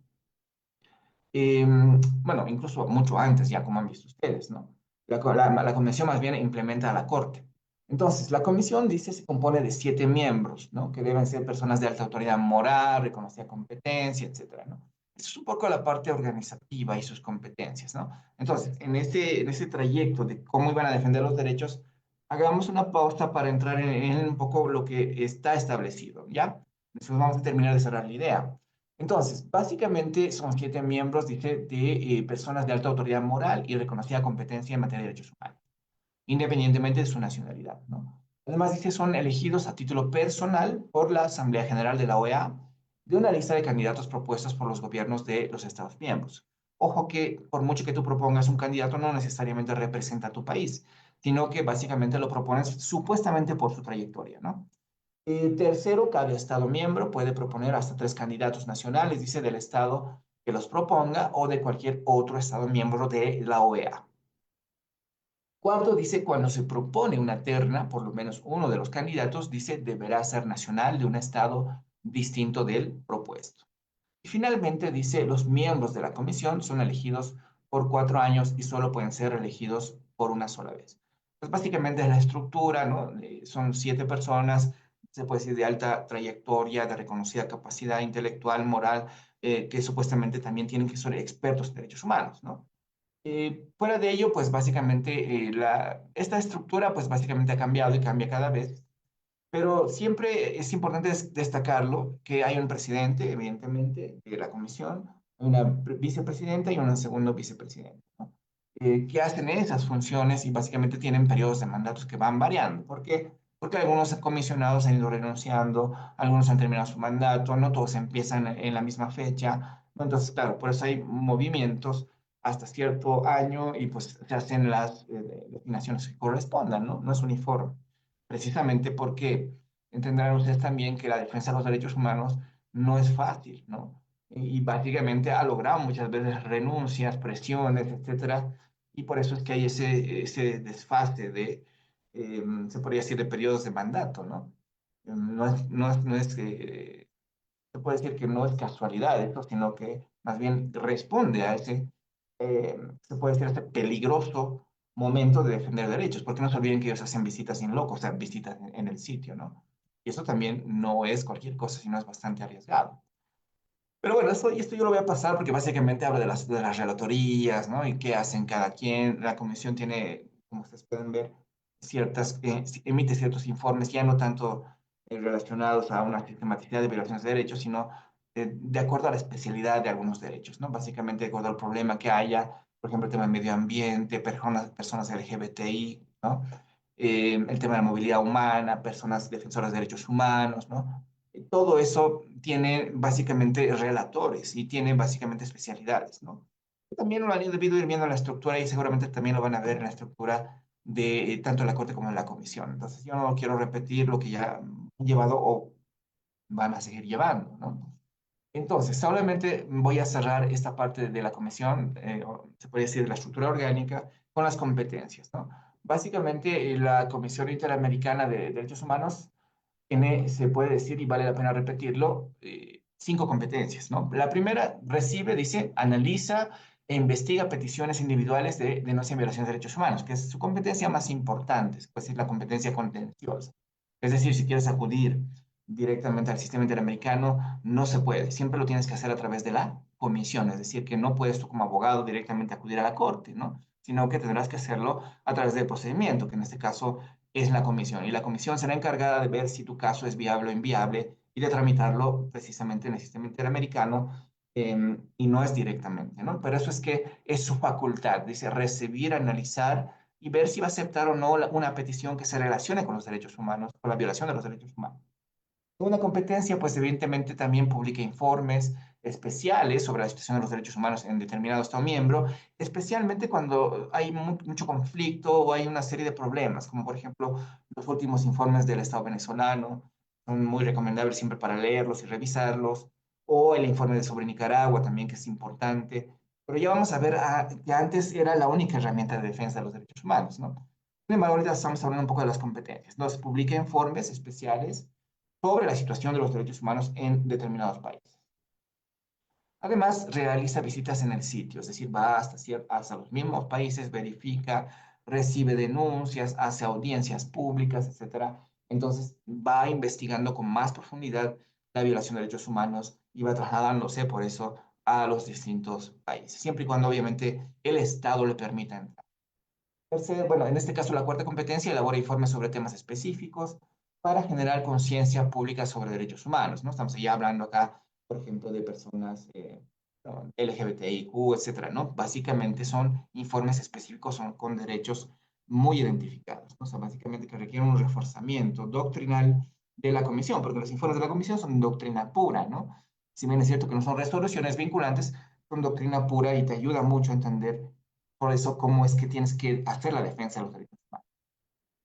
bueno, incluso mucho antes, ya como han visto ustedes, ¿no? La Convención más bien implementa a la Corte. Entonces, la comisión, dice, se compone de 7 miembros, ¿no? Que deben ser personas de alta autoridad moral, reconocida competencia, etcétera, ¿no? Eso es un poco la parte organizativa y sus competencias, ¿no? Entonces, en ese trayecto de cómo iban a defender los derechos, hagamos una pausa para entrar en un poco lo que está establecido, ¿ya? Después vamos a terminar de cerrar la idea. Entonces, básicamente son 7 miembros, dice, de personas de alta autoridad moral y reconocida competencia en materia de derechos humanos, independientemente de su nacionalidad, ¿no? Además, dice, son elegidos a título personal por la Asamblea General de la OEA de una lista de candidatos propuestos por los gobiernos de los Estados miembros. Ojo que por mucho que tú propongas un candidato, no necesariamente representa a tu país, sino que básicamente lo propones supuestamente por su trayectoria, ¿no? Tercero, cada Estado miembro puede proponer hasta 3 candidatos nacionales, dice, del Estado que los proponga o de cualquier otro Estado miembro de la OEA. Cuarto, dice, cuando se propone una terna, por lo menos uno de los candidatos, dice, deberá ser nacional de un estado distinto del propuesto. Y finalmente, dice, los miembros de la comisión son elegidos por 4 años y solo pueden ser elegidos por una sola vez. Pues básicamente es la estructura, ¿no? Son 7 personas, se puede decir, de alta trayectoria, de reconocida capacidad intelectual, moral, que supuestamente también tienen que ser expertos en derechos humanos, ¿no? Fuera de ello, pues básicamente esta estructura pues básicamente ha cambiado y cambia cada vez, pero siempre es importante destacarlo que hay un presidente, evidentemente, de la comisión, una vicepresidenta y un segundo vicepresidente, ¿no? Que hacen esas funciones y básicamente tienen periodos de mandatos que van variando. ¿Por qué? Porque algunos comisionados han ido renunciando, algunos han terminado su mandato, no todos empiezan en la misma fecha, ¿no? Entonces, claro, por eso hay movimientos hasta cierto año y pues se hacen las designaciones que correspondan, ¿no? No es uniforme. Precisamente porque entenderán ustedes también que la defensa de los derechos humanos no es fácil, ¿no? Y básicamente ha logrado muchas veces renuncias, presiones, etcétera, y por eso es que hay ese desfase de, se podría decir, de periodos de mandato, ¿no? Se puede decir que no es casualidad esto, sino que más bien responde a se puede decir, este peligroso momento de defender derechos, porque no se olviden que ellos hacen visitas in loco, o sea, visitas en el sitio, ¿no? Y eso también no es cualquier cosa, sino es bastante arriesgado. Pero bueno, esto yo lo voy a pasar porque básicamente habla de las relatorías, ¿no? Y qué hacen cada quien. La comisión tiene, como ustedes pueden ver, emite ciertos informes, ya no tanto relacionados a una sistematicidad de violaciones de derechos, sino de acuerdo a la especialidad de algunos derechos, ¿no? Básicamente de acuerdo al problema que haya, por ejemplo, el tema del medio ambiente, personas LGBTI, ¿no? El tema de la movilidad humana, personas defensoras de derechos humanos, ¿no? Todo eso tiene básicamente relatores y tiene básicamente especialidades, ¿no? También lo han debido ir viendo en la estructura y seguramente también lo van a ver en la estructura de tanto la Corte como en la Comisión. Entonces, yo no quiero repetir lo que ya han llevado o van a seguir llevando, ¿no? Entonces, solamente voy a cerrar esta parte de la comisión, se puede decir de la estructura orgánica, con las competencias, ¿no? Básicamente, la Comisión Interamericana de Derechos Humanos tiene, se puede decir, y vale la pena repetirlo, 5 competencias, ¿no? La primera recibe, dice, analiza e investiga peticiones individuales de denuncia en violaciones de derechos humanos, que es su competencia más importante, pues es la competencia contenciosa. Es decir, si quieres acudir directamente al sistema interamericano, no se puede. Siempre lo tienes que hacer a través de la comisión, es decir, que no puedes tú como abogado directamente acudir a la corte, ¿no? Sino que tendrás que hacerlo a través del procedimiento, que en este caso es la comisión. Y la comisión será encargada de ver si tu caso es viable o inviable y de tramitarlo precisamente en el sistema interamericano y no es directamente, ¿no? Pero eso es que es su facultad, dice, recibir, analizar y ver si va a aceptar o no una petición que se relacione con los derechos humanos, con la violación de los derechos humanos. Una competencia, pues evidentemente también publica informes especiales sobre la situación de los derechos humanos en determinado Estado miembro, especialmente cuando hay mucho conflicto o hay una serie de problemas, como por ejemplo los últimos informes del Estado venezolano, son muy recomendables siempre para leerlos y revisarlos, o el informe sobre Nicaragua también, que es importante. Pero ya vamos a ver que antes era la única herramienta de defensa de los derechos humanos, ¿no? Sin embargo, ahorita estamos hablando un poco de las competencias. Nos publica informes especiales sobre la situación de los derechos humanos en determinados países. Además, realiza visitas en el sitio, es decir, va hasta los mismos países, verifica, recibe denuncias, hace audiencias públicas, etcétera. Entonces va investigando con más profundidad la violación de derechos humanos y va trasladándose por eso a los distintos países, siempre y cuando obviamente el Estado le permita entrar. Tercer, bueno, en este caso la cuarta competencia elabora informes sobre temas específicos para generar conciencia pública sobre derechos humanos, ¿no? Estamos ya hablando acá, por ejemplo, de personas ¿no? LGBTIQ, etcétera, ¿no? Básicamente son informes específicos son con derechos muy identificados, ¿no? O sea, básicamente que requieren un reforzamiento doctrinal de la comisión, porque los informes de la comisión son doctrina pura, ¿no? Si bien es cierto que no son resoluciones vinculantes, son doctrina pura y te ayuda mucho a entender por eso cómo es que tienes que hacer la defensa de los derechos humanos.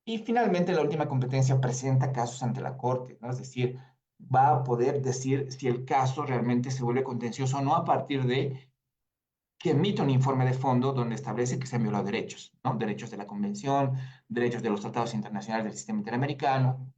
Y finalmente, la última competencia presenta casos ante la Corte, ¿no? Es decir, va a poder decir si el caso realmente se vuelve contencioso o no a partir de que emite un informe de fondo donde establece que se han violado derechos, ¿no? Derechos de la Convención, derechos de los tratados internacionales del sistema interamericano.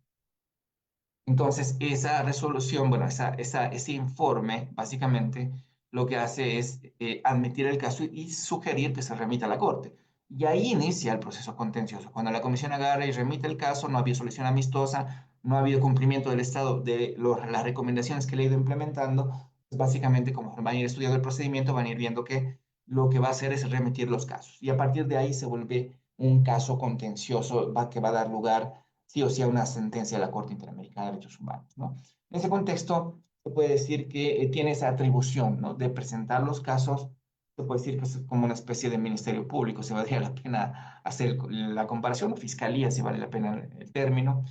Entonces, esa resolución, bueno, ese informe, básicamente, lo que hace es admitir el caso y sugerir que se remita a la Corte. Y ahí inicia el proceso contencioso. Cuando la Comisión agarra y remite el caso, no ha habido solución amistosa, no ha habido cumplimiento del Estado de las recomendaciones que le ha ido implementando, pues básicamente, como van a ir estudiando el procedimiento, van a ir viendo que lo que va a hacer es remitir los casos. Y a partir de ahí se vuelve un caso contencioso que va a dar lugar sí o sí a una sentencia de la Corte Interamericana de Derechos Humanos, ¿no? En ese contexto, se puede decir que tiene esa atribución, ¿no? De presentar los casos, se puede decir que es como una especie de ministerio público, se valdría la pena hacer la comparación, o fiscalía, si vale la pena el término,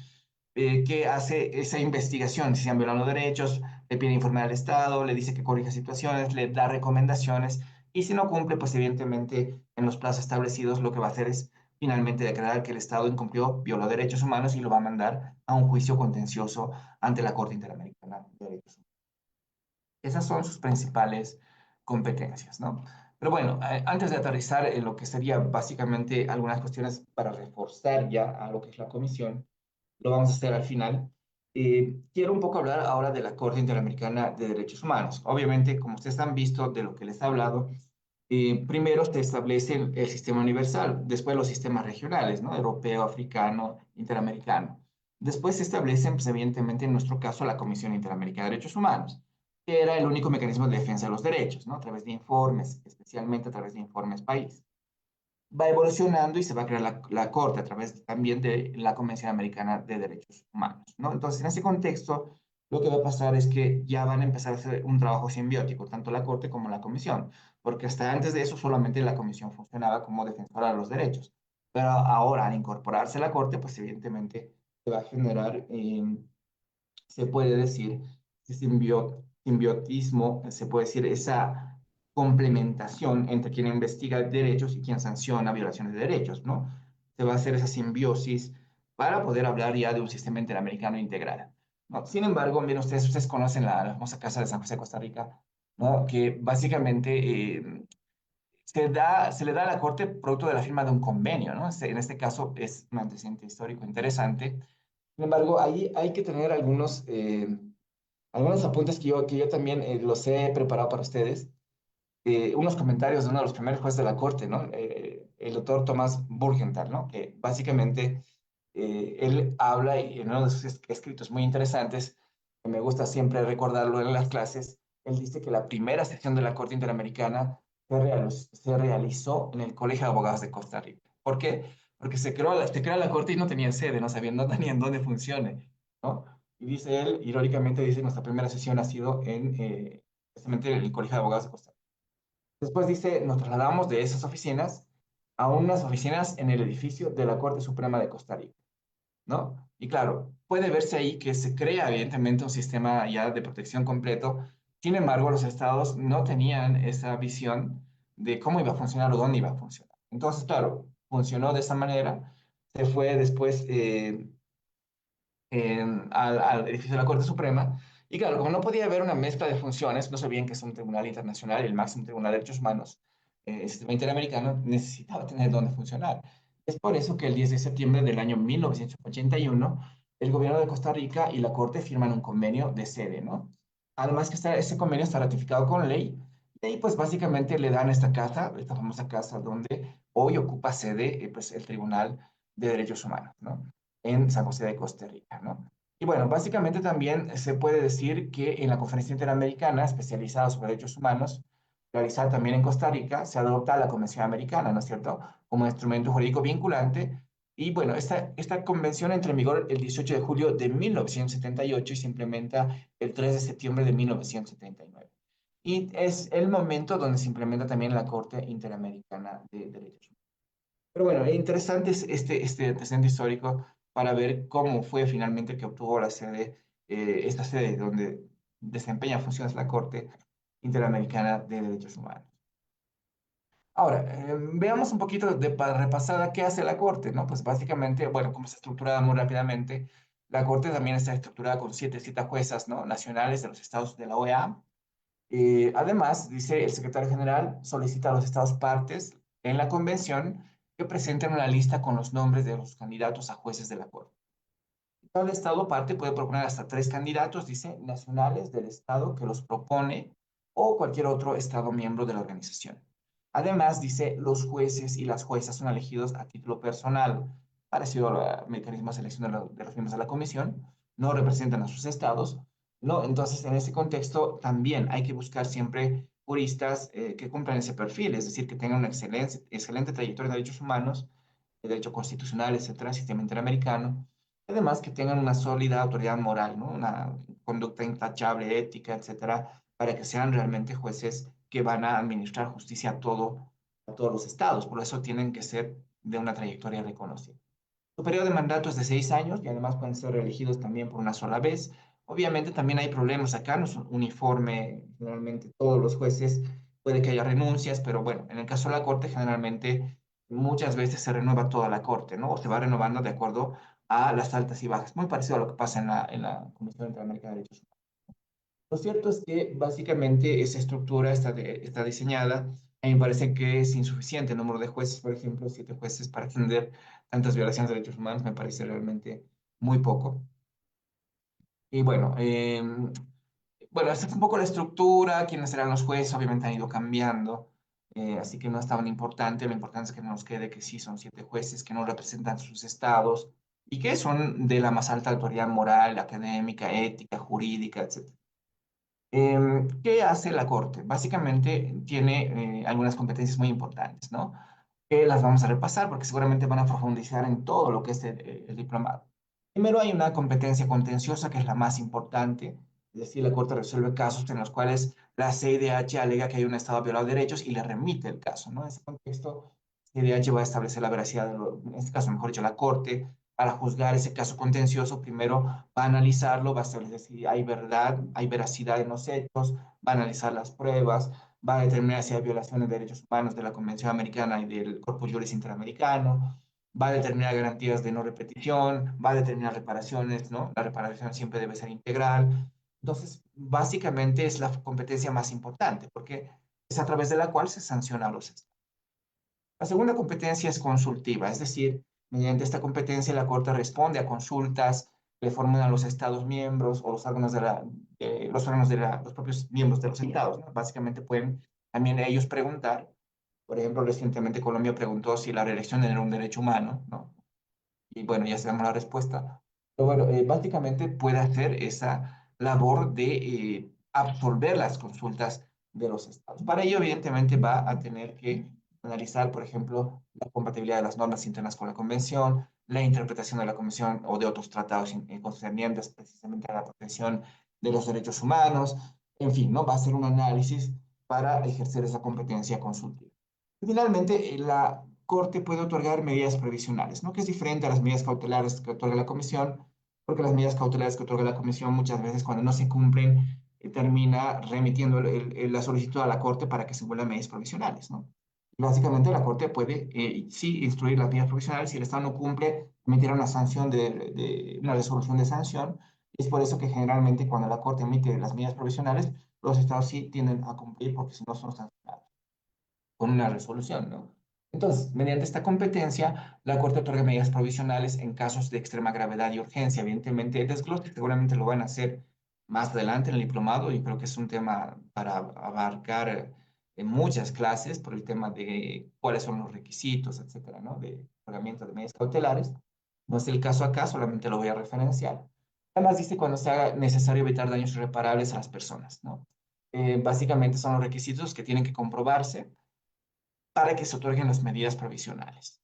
que hace esa investigación, si se han violado derechos, le pide informar al Estado, le dice que corrija situaciones, le da recomendaciones, y si no cumple, pues evidentemente en los plazos establecidos lo que va a hacer es finalmente declarar que el Estado incumplió, violó derechos humanos y lo va a mandar a un juicio contencioso ante la Corte Interamericana de Derechos Humanos. Esas son sus principales competencias, ¿no? Pero bueno, antes de aterrizar en lo que sería básicamente algunas cuestiones para reforzar ya a lo que es la comisión, lo vamos a hacer al final. Quiero un poco hablar ahora de la Corte Interamericana de Derechos Humanos. Obviamente, como ustedes han visto de lo que les he hablado, primero se establece el sistema universal, después los sistemas regionales, ¿no? Europeo, africano, interamericano. Después se establece, pues, evidentemente, en nuestro caso, la Comisión Interamericana de Derechos Humanos, que era el único mecanismo de defensa de los derechos, ¿no? A través de informes, especialmente a través de informes país. Va evolucionando y se va a crear la Corte a través también de la Convención Americana de Derechos Humanos, ¿no? Entonces, en ese contexto, lo que va a pasar es que ya van a empezar a hacer un trabajo simbiótico, tanto la Corte como la Comisión, porque hasta antes de eso solamente la Comisión funcionaba como defensora de los derechos. Pero ahora, al incorporarse a la Corte, pues evidentemente se va a generar, se puede decir, ese simbiotismo, se puede decir esa complementación entre quien investiga derechos y quien sanciona violaciones de derechos, ¿no? Se va a hacer esa simbiosis para poder hablar ya de un sistema interamericano integral, ¿no? Sin embargo, bien, ustedes conocen la famosa Casa de San José, Costa Rica, ¿no? Que básicamente se le da a la Corte producto de la firma de un convenio, ¿no? En este caso es un antecedente histórico interesante. Sin embargo, ahí hay que tener algunos apuntes que yo también los he preparado para ustedes. Unos comentarios de uno de los primeros jueces de la Corte, ¿no? El doctor Tomás Burgenthal, ¿no? Que básicamente él habla y en uno de sus escritos muy interesantes, que me gusta siempre recordarlo en las clases, él dice que la primera sesión de la Corte Interamericana se realizó en el Colegio de Abogados de Costa Rica. ¿Por qué? Porque se creó la Corte y no tenían sede, no tenían dónde funcione, ¿no? Y dice él, irónicamente, dice, nuestra primera sesión ha sido precisamente en el Colegio de Abogados de Costa Rica. Después dice, nos trasladamos de esas oficinas a unas oficinas en el edificio de la Corte Suprema de Costa Rica, ¿no? Y claro, puede verse ahí que se crea evidentemente un sistema ya de protección completo. Sin embargo, los estados no tenían esa visión de cómo iba a funcionar o dónde iba a funcionar. Entonces, claro, funcionó de esa manera. Se fue después al edificio de la Corte Suprema. Y claro, como no podía haber una mezcla de funciones, no sabían que es un tribunal internacional y el máximo tribunal de derechos humanos, el sistema interamericano necesitaba tener dónde funcionar. Es por eso que el 10 de septiembre del año 1981, el gobierno de Costa Rica y la Corte firman un convenio de sede, ¿no? Además que ese convenio está ratificado con ley, y ahí pues básicamente le dan esta casa, esta famosa casa donde hoy ocupa sede pues, el Tribunal de Derechos Humanos, ¿no? En San José de Costa Rica, ¿no? Y bueno, básicamente también se puede decir que en la Conferencia Interamericana especializada sobre derechos humanos, realizada también en Costa Rica, se adopta la Convención Americana, ¿no es cierto?, como instrumento jurídico vinculante. Y bueno, esta convención entra en vigor el 18 de julio de 1978 y se implementa el 3 de septiembre de 1979. Y es el momento donde se implementa también la Corte Interamericana de Derechos Humanos. Pero bueno, interesante es este antecedente histórico para ver cómo fue finalmente que obtuvo la sede, esta sede donde desempeña funciones la Corte Interamericana de Derechos Humanos. Ahora, veamos un poquito de repasada qué hace la Corte, ¿no? Pues básicamente, bueno, como está estructurada muy rápidamente, la Corte también está estructurada con siete juezas, ¿no?, nacionales de los estados de la OEA. Además, dice el secretario general, solicita a los estados partes en la convención que presenten una lista con los nombres de los candidatos a jueces de la Corte. Cada estado parte puede proponer hasta 3 candidatos, dice, nacionales del estado que los propone o cualquier otro estado miembro de la organización. Además, dice, los jueces y las juezas son elegidos a título personal, parecido al mecanismo de selección de los miembros de la comisión, no representan a sus estados, ¿no? Entonces, en ese contexto, también hay que buscar siempre juristas que cumplan ese perfil, es decir, que tengan una excelente trayectoria de derechos humanos, de derecho constitucional, etcétera, sistema interamericano. Además, que tengan una sólida autoridad moral, ¿no?, una conducta intachable, ética, etcétera, para que sean realmente jueces que van a administrar justicia a todos los estados. Por eso tienen que ser de una trayectoria reconocida. Su periodo de mandato es de 6 años y además pueden ser reelegidos también por una sola vez. Obviamente también hay problemas acá, no es uniforme, generalmente todos los jueces, puede que haya renuncias, pero bueno, en el caso de la Corte generalmente muchas veces se renueva toda la Corte, ¿no? O se va renovando de acuerdo a las altas y bajas, muy parecido a lo que pasa en la Comisión Interamericana de Derechos Humanos. Lo cierto es que básicamente esa estructura está diseñada. A mí me parece que es insuficiente el número de jueces, por ejemplo, 7 jueces para atender tantas violaciones de derechos humanos, me parece realmente muy poco. Y bueno, esta es un poco la estructura, quiénes serán los jueces, obviamente han ido cambiando, así que no es tan importante, lo importante es que nos quede que sí son 7 jueces que no representan sus estados y que son de la más alta autoridad moral, académica, ética, jurídica, etc. ¿Qué hace la Corte? Básicamente tiene algunas competencias muy importantes, ¿no? Que las vamos a repasar porque seguramente van a profundizar en todo lo que es el diplomado. Primero hay una competencia contenciosa que es la más importante, es decir, la Corte resuelve casos en los cuales la CIDH alega que hay un Estado violado de derechos y le remite el caso, ¿no? En ese contexto, CIDH va a establecer la veracidad, en este caso, mejor dicho, la Corte, para juzgar ese caso contencioso, primero va a analizarlo, va a establecer si hay verdad, hay veracidad en los hechos, va a analizar las pruebas, va a determinar si hay violaciones de derechos humanos de la Convención Americana y del Corpus Juris Interamericano, va a determinar garantías de no repetición, va a determinar reparaciones, ¿no? La reparación siempre debe ser integral. Entonces, básicamente es la competencia más importante, porque es a través de la cual se sanciona a los estados. La segunda competencia es consultiva, es decir, mediante esta competencia la Corte responde a consultas que formulan los Estados miembros o los órganos los propios miembros de los Estados, ¿no? Básicamente pueden también ellos preguntar. Por ejemplo, recientemente Colombia preguntó si la reelección era un derecho humano, ¿no? Y bueno, ya sabemos la respuesta. Pero bueno, básicamente puede hacer esa labor de absorber las consultas de los estados. Para ello, evidentemente, va a tener que analizar, por ejemplo, la compatibilidad de las normas internas con la convención, la interpretación de la convención o de otros tratados concernientes precisamente a la protección de los derechos humanos, en fin, ¿no? Va a hacer un análisis para ejercer esa competencia consultiva. Y finalmente, la Corte puede otorgar medidas provisionales, ¿no? Que es diferente a las medidas cautelares que otorga la Comisión, porque las medidas cautelares que otorga la Comisión muchas veces cuando no se cumplen termina remitiendo la solicitud a la Corte para que se vuelvan medidas provisionales, ¿no? Básicamente la Corte puede sí instruir las medidas provisionales, si el Estado no cumple, emitirá una sanción una resolución de sanción. Es por eso que generalmente cuando la Corte emite las medidas provisionales, los Estados sí tienden a cumplir porque si no son sancionados con una resolución, ¿no? Entonces, mediante esta competencia, la Corte otorga medidas provisionales en casos de extrema gravedad y urgencia. Evidentemente, el desglose seguramente lo van a hacer más adelante en el diplomado y creo que es un tema para abarcar en muchas clases por el tema de cuáles son los requisitos, etcétera, ¿no? De pagamiento de medidas cautelares. No es el caso acá, solamente lo voy a referenciar. Además dice cuando sea necesario evitar daños irreparables a las personas, ¿no? Básicamente son los requisitos que tienen que comprobarse para que se otorguen las medidas provisionales.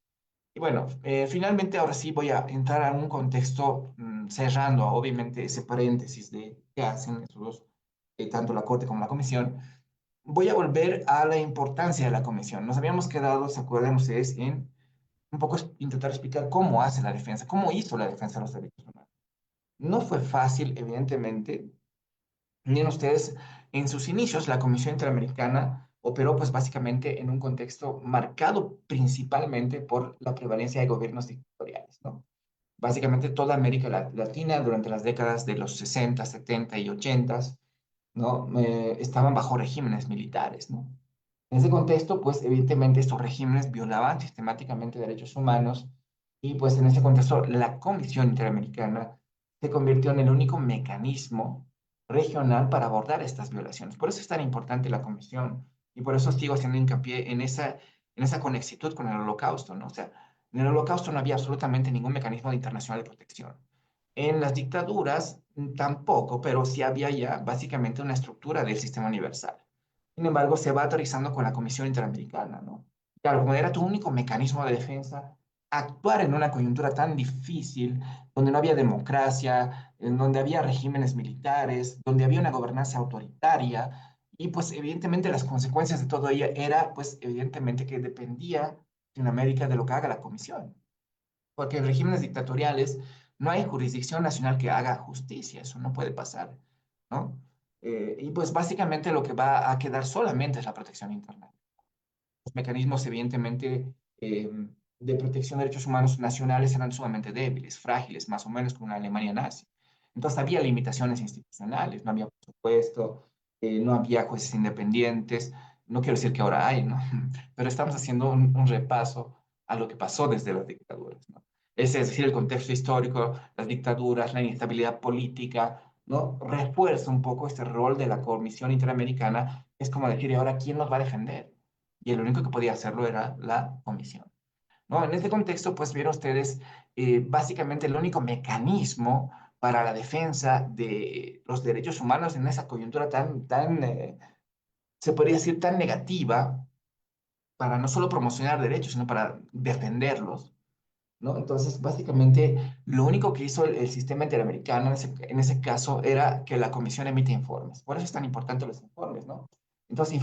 Y bueno, finalmente ahora sí voy a entrar a un contexto cerrando obviamente ese paréntesis de qué hacen esos dos, tanto la Corte como la Comisión. Voy a volver a la importancia de la Comisión. Nos habíamos quedado, ¿se acuerdan ustedes?, en un poco intentar explicar cómo hace la defensa, cómo hizo la defensa de los derechos humanos. No fue fácil, evidentemente. Miren ustedes, en sus inicios, la Comisión Interamericana operó pues básicamente en un contexto marcado principalmente por la prevalencia de gobiernos dictatoriales, ¿no? Básicamente toda América Latina durante las décadas de los 60, 70 y 80, ¿no? Estaban bajo regímenes militares, ¿no? En ese contexto, pues evidentemente estos regímenes violaban sistemáticamente derechos humanos y pues en ese contexto la Comisión Interamericana se convirtió en el único mecanismo regional para abordar estas violaciones. Por eso es tan importante la Comisión y por eso sigo haciendo hincapié en esa conexitud con el Holocausto, ¿no? O sea, en el Holocausto no había absolutamente ningún mecanismo internacional de protección. En las dictaduras tampoco, pero sí había ya básicamente una estructura del sistema universal. Sin embargo, se va autorizando con la Comisión Interamericana, ¿no? Claro, como era tu único mecanismo de defensa, actuar en una coyuntura tan difícil, donde no había democracia, en donde había regímenes militares, donde había una gobernanza autoritaria, y pues evidentemente las consecuencias de todo ello era, pues evidentemente que dependía en América de lo que haga la Comisión, porque en regímenes dictatoriales no hay jurisdicción nacional que haga justicia, eso no puede pasar, ¿no? Y pues básicamente lo que va a quedar solamente es la protección interna. Los mecanismos, evidentemente, de protección de derechos humanos nacionales eran sumamente débiles, frágiles, más o menos como una Alemania nazi. Entonces había limitaciones institucionales, no había presupuesto, no había jueces independientes. No quiero decir que ahora hay, ¿no? Pero estamos haciendo un repaso a lo que pasó desde las dictaduras, ¿no? Es decir, el contexto histórico, las dictaduras, la inestabilidad política, ¿no? Refuerza un poco este rol de la Comisión Interamericana. Es como decir, ¿y ahora quién nos va a defender? Y el único que podía hacerlo era la comisión, ¿no? En este contexto, pues vieron ustedes, básicamente el único mecanismo para la defensa de los derechos humanos en esa coyuntura se podría decir, tan negativa, para no solo promocionar derechos, sino para defenderlos, ¿no? Entonces, básicamente, lo único que hizo el sistema interamericano en ese caso era que la comisión emite informes. Por eso es tan importante los informes, ¿no? Entonces,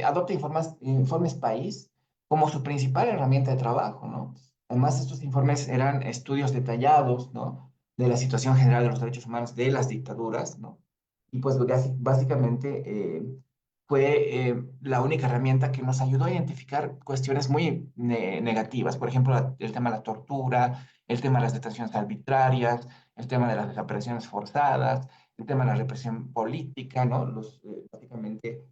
adopta informes país como su principal herramienta de trabajo, ¿no? Además, estos informes eran estudios detallados, ¿no? De la situación general de los derechos humanos de las dictaduras, ¿no? Y pues básicamente fue la única herramienta que nos ayudó a identificar cuestiones muy negativas. Por ejemplo, el tema de la tortura, el tema de las detenciones arbitrarias, el tema de las desapariciones forzadas, el tema de la represión política, ¿no? Básicamente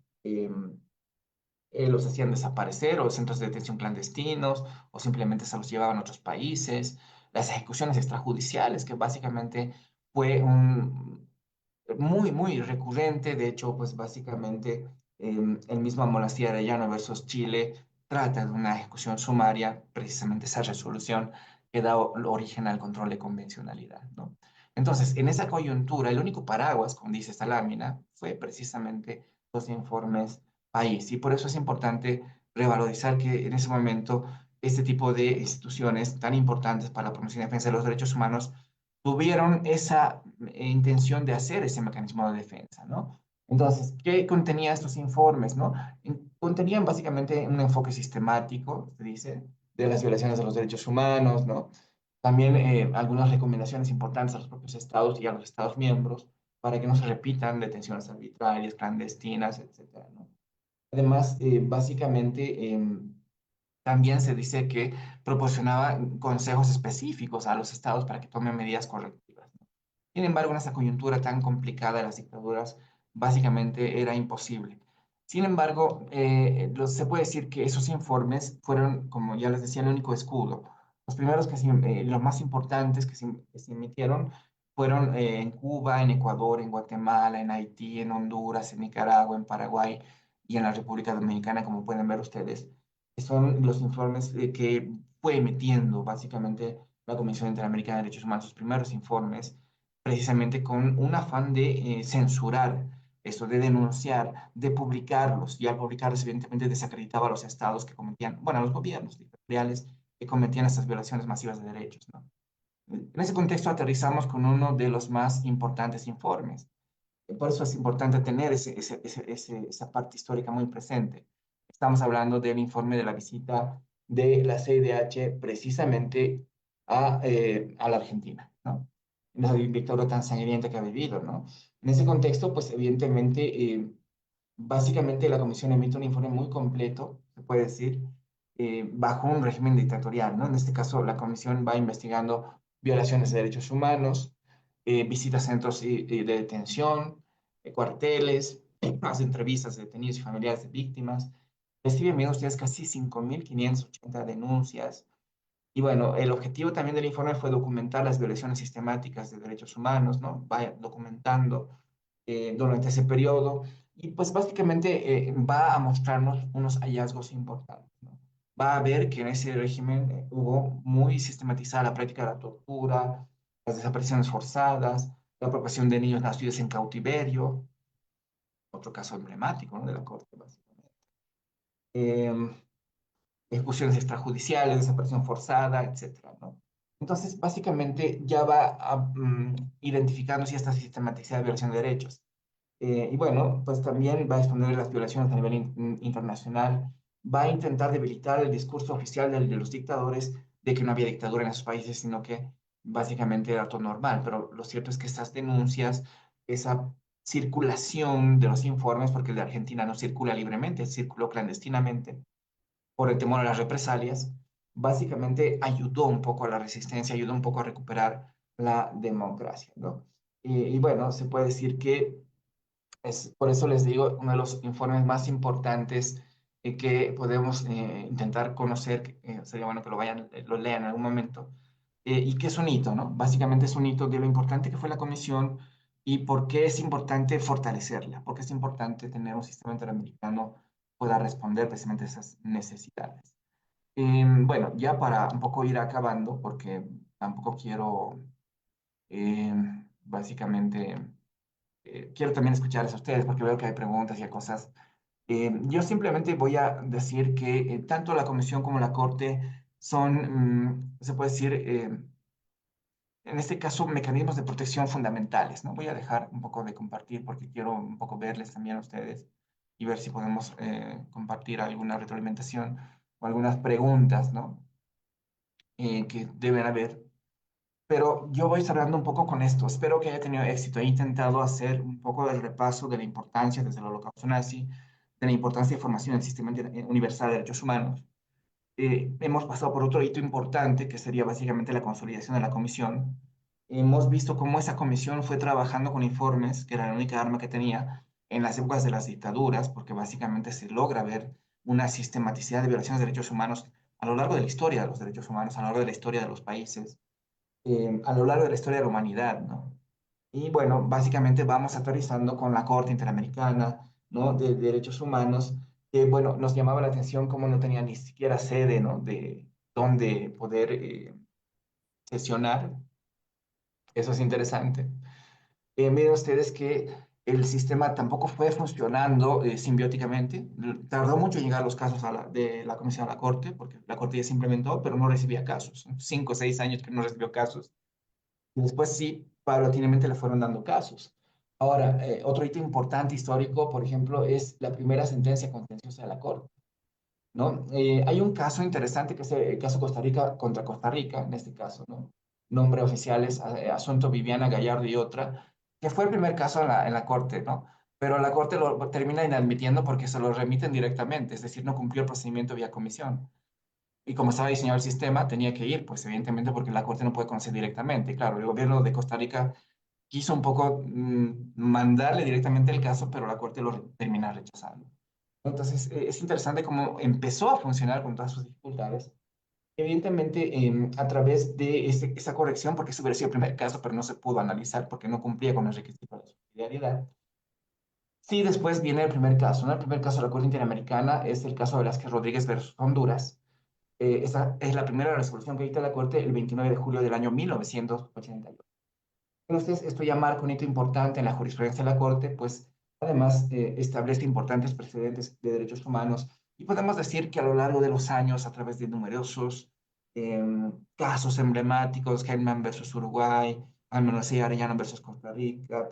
los hacían desaparecer o centros de detención clandestinos o simplemente se los llevaban a otros países. Las ejecuciones extrajudiciales, que básicamente fue muy recurrente. De hecho, pues básicamente el mismo Amorosía Arellano versus Chile trata de una ejecución sumaria, precisamente esa resolución que da origen al control de convencionalidad, ¿no? Entonces, en esa coyuntura, el único paraguas, como dice esta lámina, fue precisamente los informes país. Y por eso es importante revalorizar que en ese momento este tipo de instituciones tan importantes para la promoción y defensa de los derechos humanos tuvieron esa intención de hacer ese mecanismo de defensa, ¿no? Entonces, ¿qué contenía estos informes, no? Contenían básicamente un enfoque sistemático, se dice, de las violaciones de los derechos humanos, ¿no? También algunas recomendaciones importantes a los propios estados y a los estados miembros para que no se repitan detenciones arbitrarias, clandestinas, etcétera, ¿no? Además, básicamente, también se dice que proporcionaba consejos específicos a los estados para que tomen medidas correctivas, ¿no? Sin embargo, en esa coyuntura tan complicada de las dictaduras, básicamente era imposible. Sin embargo, se puede decir que esos informes fueron, como ya les decía, el único escudo. Los primeros los más importantes que se emitieron fueron en Cuba, en Ecuador, en Guatemala, en Haití, en Honduras, en Nicaragua, en Paraguay y en la República Dominicana, como pueden ver ustedes, que son los informes que fue emitiendo básicamente la Comisión Interamericana de Derechos Humanos, sus primeros informes, precisamente con un afán de censurar esto, de denunciar, de publicarlos, y al publicarlos evidentemente desacreditaba a los estados que cometían, bueno, a los gobiernos dictatoriales que cometían estas violaciones masivas de derechos, ¿no? En ese contexto aterrizamos con uno de los más importantes informes. Por eso es importante tener esa parte histórica muy presente. Estamos hablando del informe de la visita de la CIDH precisamente a la Argentina, ¿no? La dictadura tan sangrienta que ha vivido, ¿no? En ese contexto, pues evidentemente, básicamente la comisión emite un informe muy completo, se puede decir, bajo un régimen dictatorial, ¿no? En este caso, la comisión va investigando violaciones de derechos humanos, visita centros de detención, cuarteles, hace entrevistas de detenidos y familiares de víctimas, recibe, miren ustedes, casi 5.580 denuncias. Y bueno, el objetivo también del informe fue documentar las violaciones sistemáticas de derechos humanos, ¿no? Va documentando durante ese periodo y pues básicamente va a mostrarnos unos hallazgos importantes, ¿no? Va a ver que en ese régimen hubo muy sistematizada la práctica de la tortura, las desapariciones forzadas, la apropiación de niños nacidos en cautiverio, otro caso emblemático, ¿no? De la Corte, básicamente. Eh, Ejecuciones extrajudiciales, desaparición forzada, etcétera, ¿no? Entonces, básicamente ya va identificando si esta sistematicidad de violación de derechos. Y bueno, pues también va a exponer las violaciones a nivel internacional, va a intentar debilitar el discurso oficial de los dictadores de que no había dictadura en esos países, sino que básicamente era todo normal. Pero lo cierto es que estas denuncias, esa circulación de los informes, porque el de Argentina no circula libremente, circuló clandestinamente por el temor a las represalias, básicamente ayudó un poco a la resistencia, ayudó un poco a recuperar la democracia, ¿no? Y bueno, se puede decir que es, por eso les digo, uno de los informes más importantes que podemos intentar conocer, sería bueno que lo vayan, lo lean en algún momento, y que es un hito, ¿no? Básicamente es un hito de lo importante que fue la comisión y por qué es importante fortalecerla, porque es importante tener un sistema interamericano que pueda responder precisamente a esas necesidades. Bueno, ya para un poco ir acabando, porque tampoco quiero, eh, básicamente quiero también escucharles a ustedes porque veo que hay preguntas y hay cosas. Yo simplemente voy a decir que tanto la Comisión como la Corte son, se puede decir, en este caso, mecanismos de protección fundamentales, ¿no? Voy a dejar un poco de compartir porque quiero un poco verles también a ustedes y ver si podemos compartir alguna retroalimentación o algunas preguntas, ¿no? Que deben haber, pero yo voy cerrando un poco con esto. Espero que haya tenido éxito. He intentado hacer un poco del repaso de la importancia desde el Holocausto nazi, de la importancia de formación del Sistema Universal de Derechos Humanos. Hemos pasado por otro hito importante, que sería básicamente la consolidación de la comisión. Hemos visto cómo esa comisión fue trabajando con informes, que era la única arma que tenía en las épocas de las dictaduras, porque básicamente se logra ver una sistematicidad de violaciones de derechos humanos a lo largo de la historia de los derechos humanos, a lo largo de la historia de los países a lo largo de la historia de la humanidad, ¿no? Y bueno, básicamente vamos aterrizando con la Corte Interamericana, ¿no? De Derechos Humanos, que bueno, nos llamaba la atención cómo no tenía ni siquiera sede, ¿no? De dónde poder sesionar. Eso es interesante. Miren ustedes que el sistema tampoco fue funcionando simbióticamente. Tardó mucho en llegar los casos de la Comisión a la Corte, porque la Corte ya se implementó, pero no recibía casos. 5 o 6 años que no recibió casos. Y después sí, paulatinamente le fueron dando casos. Ahora, otro hito importante histórico, por ejemplo, es la primera sentencia contenciosa de la Corte, ¿no? Hay un caso interesante que es el caso Costa Rica contra Costa Rica, en este caso, ¿no? Nombre oficial es Asunto Viviana Gallardo y otra, que fue el primer caso en la Corte, ¿no? Pero la Corte lo termina inadmitiendo porque se lo remiten directamente, es decir, no cumplió el procedimiento vía comisión. Y como estaba diseñado el sistema, tenía que ir, pues evidentemente porque la Corte no puede conocer directamente. Claro, el gobierno de Costa Rica quiso un poco mandarle directamente el caso, pero la Corte lo termina rechazando. Entonces, es interesante cómo empezó a funcionar con todas sus dificultades. Evidentemente, a través de esa corrección, porque ese hubiera sido el primer caso, pero no se pudo analizar porque no cumplía con el requisito de subsidiariedad, Sí, después viene el primer caso, ¿no? El primer caso de la Corte Interamericana es el caso de Velázquez Rodríguez versus Honduras. Esa es la primera resolución que dicta la Corte el 29 de julio del año 1988. Entonces, esto ya marca un hito importante en la jurisprudencia de la Corte, pues además establece importantes precedentes de derechos humanos y podemos decir que a lo largo de los años, a través de numerosos casos emblemáticos, Hellman versus Uruguay, Almeida Arellano versus Costa Rica,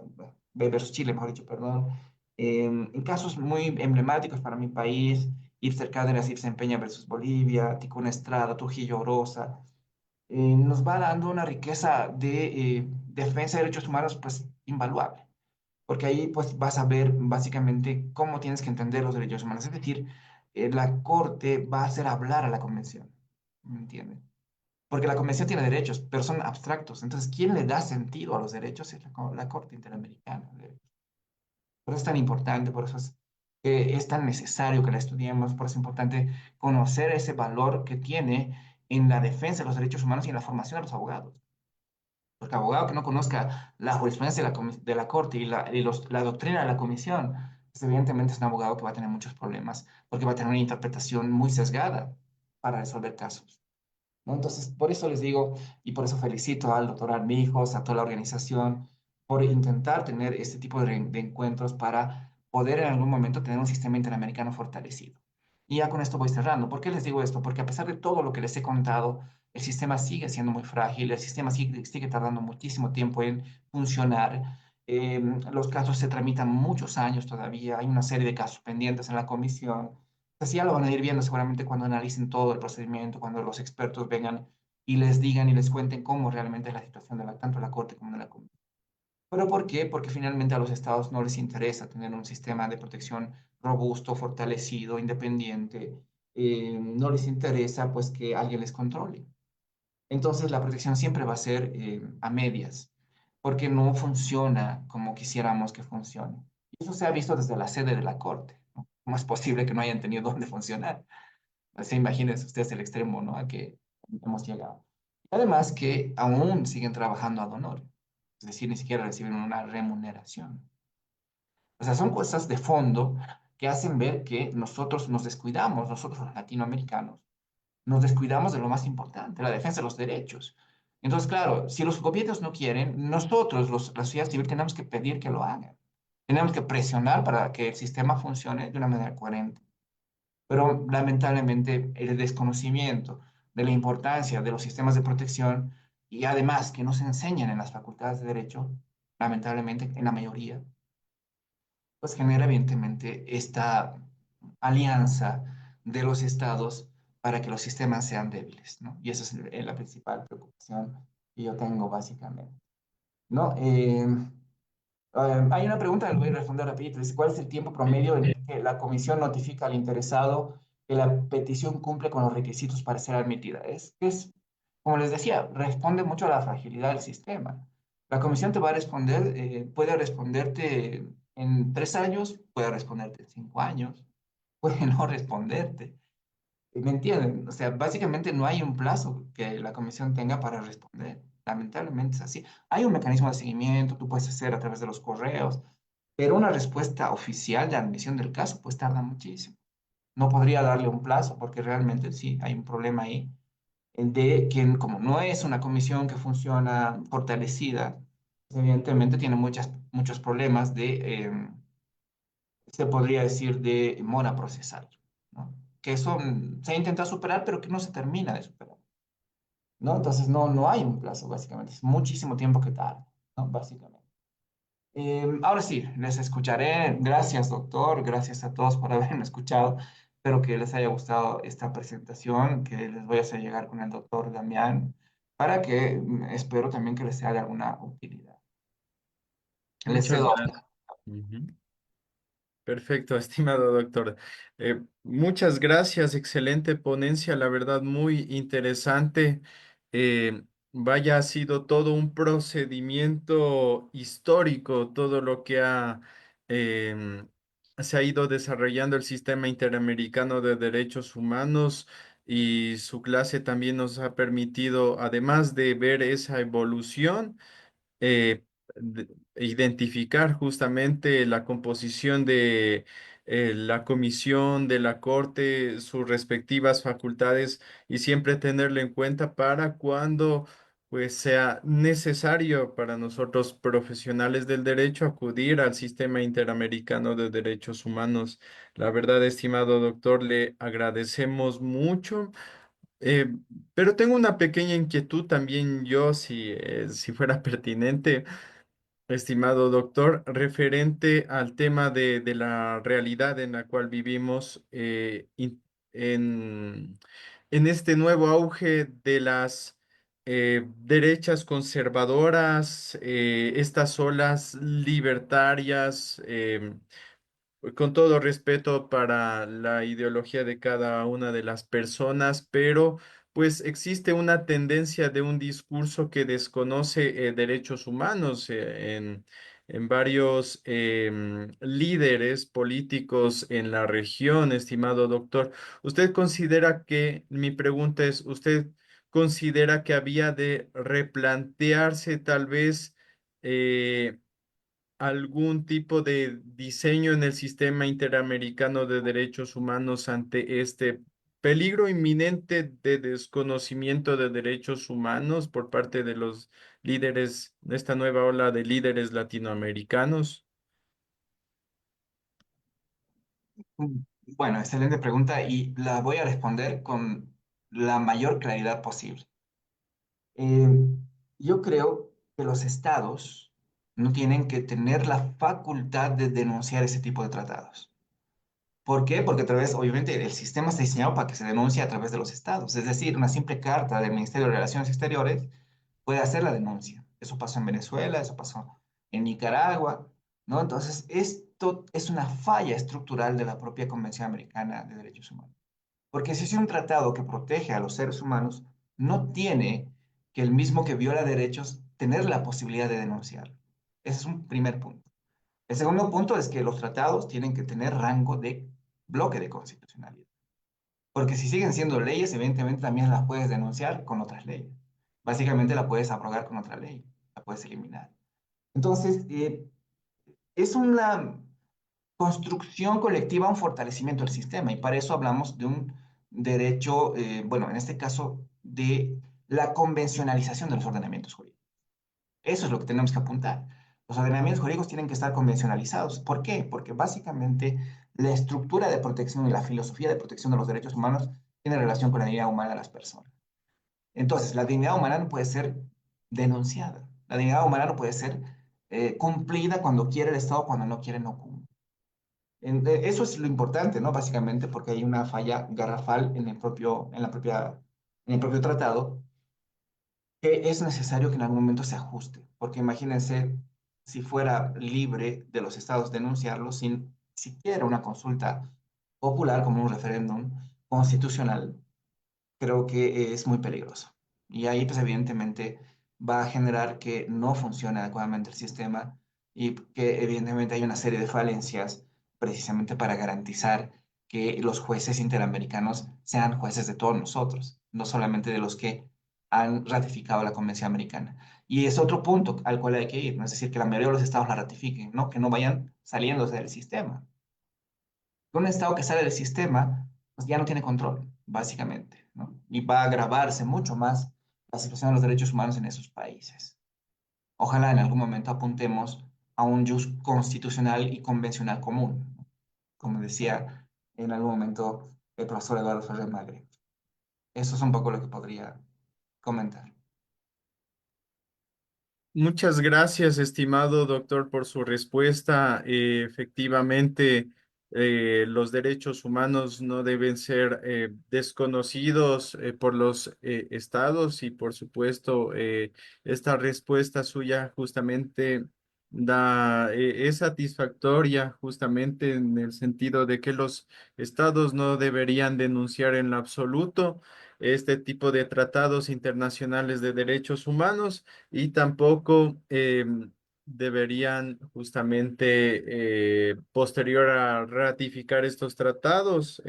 versus Chile, mejor dicho, perdón, en casos muy emblemáticos para mi país, Ibser Cárdenas, Ibsen Peña versus Bolivia, Ticuna Estrada, Trujillo Orosa, nos va dando una riqueza de defensa de derechos humanos pues invaluable, porque ahí pues vas a ver básicamente cómo tienes que entender los derechos humanos, es decir, la Corte va a hacer hablar a la Convención, ¿me entienden? Porque la Convención tiene derechos, pero son abstractos, entonces, ¿quién le da sentido a los derechos? Es la Corte Interamericana. Por eso es tan importante, por eso es tan necesario que la estudiemos, por eso es importante conocer ese valor que tiene en la defensa de los derechos humanos y en la formación de los abogados. Porque abogado que no conozca la jurisprudencia de la Corte y, la doctrina de la Comisión, pues evidentemente es un abogado que va a tener muchos problemas, porque va a tener una interpretación muy sesgada para resolver casos, ¿no? Entonces, por eso les digo, y por eso felicito al doctor Armijos, a toda la organización, por intentar tener este tipo de encuentros para poder en algún momento tener un sistema interamericano fortalecido. Y ya con esto voy cerrando. ¿Por qué les digo esto? Porque a pesar de todo lo que les he contado, el sistema sigue siendo muy frágil, el sistema sigue tardando muchísimo tiempo en funcionar. Los casos se tramitan muchos años todavía, hay una serie de casos pendientes en la comisión. Así ya lo van a ir viendo seguramente cuando analicen todo el procedimiento, cuando los expertos vengan y les digan y les cuenten cómo realmente es la situación de tanto de la Corte como de la Comisión. ¿Pero por qué? Porque finalmente a los estados no les interesa tener un sistema de protección robusto, fortalecido, independiente. No les interesa pues que alguien les controle. Entonces la protección siempre va a ser a medias, porque no funciona como quisiéramos que funcione. Y eso se ha visto desde la sede de la Corte, ¿no? ¿Cómo es posible que no hayan tenido dónde funcionar? Así imagínense ustedes el extremo, ¿no? A que hemos llegado. Además que aún siguen trabajando ad honorem, es decir, ni siquiera reciben una remuneración. O sea, son cosas de fondo que hacen ver que nosotros nos descuidamos, nosotros los latinoamericanos, nos descuidamos de lo más importante, la defensa de los derechos. Entonces, claro, si los gobiernos no quieren, nosotros, la sociedad civil, tenemos que pedir que lo hagan. Tenemos que presionar para que el sistema funcione de una manera coherente. Pero lamentablemente el desconocimiento de la importancia de los sistemas de protección y además que no se enseñan en las facultades de derecho, lamentablemente en la mayoría, pues genera evidentemente esta alianza de los estados para que los sistemas sean débiles, ¿no? Y esa es la principal preocupación que yo tengo básicamente, ¿no? Hay una pregunta que le voy a responder rapidito. Dice, ¿cuál es el tiempo promedio en el que la comisión notifica al interesado que la petición cumple con los requisitos para ser admitida? Como les decía, responde mucho a la fragilidad del sistema. La comisión te va a responder, puede responderte en 3 años, puede responderte en 5 años, puede no responderte. ¿Me entienden? O sea, básicamente no hay un plazo que la comisión tenga para responder. Lamentablemente es así. Hay un mecanismo de seguimiento, tú puedes hacer a través de los correos, pero una respuesta oficial de admisión del caso pues tarda muchísimo. No podría darle un plazo porque realmente sí, hay un problema ahí de que como no es una comisión que funciona fortalecida, pues, evidentemente tiene muchos problemas se podría decir, de mora procesal, ¿no? Que eso se ha intentado superar, pero que no se termina de superar, ¿no? Entonces no hay un plazo, básicamente. Es muchísimo tiempo que tarda, ¿no? Básicamente. Ahora sí, les escucharé. Gracias, doctor. Gracias a todos por haberme escuchado. Espero que les haya gustado esta presentación que les voy a hacer llegar con el doctor Damián para que espero también que les sea de alguna utilidad. Les Muchas cedo. gracias. Ujú. Perfecto, estimado doctor. Muchas gracias, excelente ponencia, la verdad muy interesante. Vaya, ha sido todo un procedimiento histórico, todo lo que em, se ha ido desarrollando el sistema interamericano de derechos humanos y su clase también nos ha permitido, además de ver esa evolución, identificar justamente la composición de la comisión de la Corte, sus respectivas facultades y siempre tenerlo en cuenta para cuando pues sea necesario para nosotros profesionales del derecho acudir al sistema interamericano de derechos humanos. La verdad, estimado doctor, le agradecemos mucho. Eh, pero tengo una pequeña inquietud también yo, si fuera pertinente, estimado doctor, referente al tema de la realidad en la cual vivimos en este nuevo auge de las derechas conservadoras, estas olas libertarias. Con todo respeto para la ideología de cada una de las personas, pero pues existe una tendencia de un discurso que desconoce derechos humanos en varios líderes políticos en la región, estimado doctor. ¿Usted considera que, mi pregunta es, ¿usted considera que había de replantearse tal vez algún tipo de diseño en el sistema interamericano de derechos humanos ante este peligro inminente de desconocimiento de derechos humanos por parte de los líderes, de esta nueva ola de líderes latinoamericanos? Mm, Bueno, excelente pregunta y la voy a responder con la mayor claridad posible. Eh, yo creo que los estados no tienen que tener la facultad de denunciar ese tipo de tratados. ¿Por qué? Porque a través, obviamente, el sistema está diseñado para que se denuncie a través de los estados. Es decir, una simple carta del Ministerio de Relaciones Exteriores puede hacer la denuncia. Eso pasó en Venezuela, eso pasó en Nicaragua, ¿no? Entonces, esto es una falla estructural de la propia Convención Americana de Derechos Humanos. Porque si es un tratado que protege a los seres humanos, no tiene que el mismo que viola derechos tener la posibilidad de denunciar. Ese es un primer punto. El segundo punto es que los tratados tienen que tener rango de bloque de constitucionalidad. Porque si siguen siendo leyes, evidentemente también las puedes denunciar con otras leyes. Básicamente la puedes abrogar con otra ley, la puedes eliminar. Entonces, es una construcción colectiva, un fortalecimiento del sistema, y para eso hablamos de un derecho, bueno, en este caso, de la convencionalización de los ordenamientos jurídicos. Eso es lo que tenemos que apuntar. Los ordenamientos jurídicos tienen que estar convencionalizados. ¿Por qué? Porque básicamente la estructura de protección y la filosofía de protección de los derechos humanos tiene relación con la dignidad humana de las personas. Entonces, la dignidad humana no puede ser denunciada. La dignidad humana no puede ser cumplida cuando quiere el Estado, cuando no quiere no cumple. Eso es lo importante, ¿no? Básicamente porque hay una falla garrafal en el propio tratado que es necesario que en algún momento se ajuste, porque imagínense si fuera libre de los estados denunciarlo sin siquiera una consulta popular como un referéndum constitucional, creo que es muy peligroso. Y ahí, pues evidentemente va a generar que no funcione adecuadamente el sistema y que evidentemente hay una serie de falencias precisamente para garantizar que los jueces interamericanos sean jueces de todos nosotros, no solamente de los que han ratificado la Convención Americana. Y es otro punto al cual hay que ir, ¿no? Es decir, que la mayoría de los estados la ratifiquen, ¿no? Que no vayan saliéndose del sistema. Un estado que sale del sistema, pues ya no tiene control, básicamente, ¿no? Y va a agravarse mucho más la situación de los derechos humanos en esos países. Ojalá en algún momento apuntemos a un jus constitucional y convencional común, ¿no? Como decía en algún momento el profesor Eduardo Ferrer Magre. Eso es un poco lo que podría comentar. Muchas gracias, estimado doctor, por su respuesta. Efectivamente, los derechos humanos no deben ser desconocidos por los estados y, por supuesto, esta respuesta suya justamente es satisfactoria, justamente en el sentido de que los estados no deberían denunciar en lo absoluto este tipo de tratados internacionales de derechos humanos y tampoco deberían justamente posterior a ratificar estos tratados,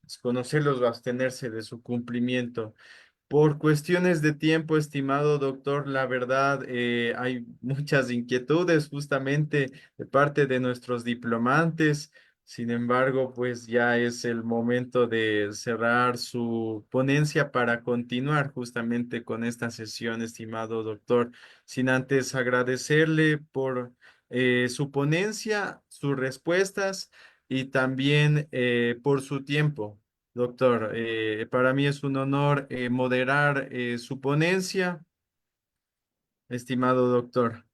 desconocerlos o abstenerse de su cumplimiento. Por cuestiones de tiempo, estimado doctor, la verdad, hay muchas inquietudes justamente de parte de nuestros diplomantes. Sin embargo, pues ya es el momento de cerrar su ponencia para continuar justamente con esta sesión, estimado doctor. Sin antes agradecerle por su ponencia, sus respuestas y también por su tiempo. Doctor, para mí es un honor moderar su ponencia, estimado doctor.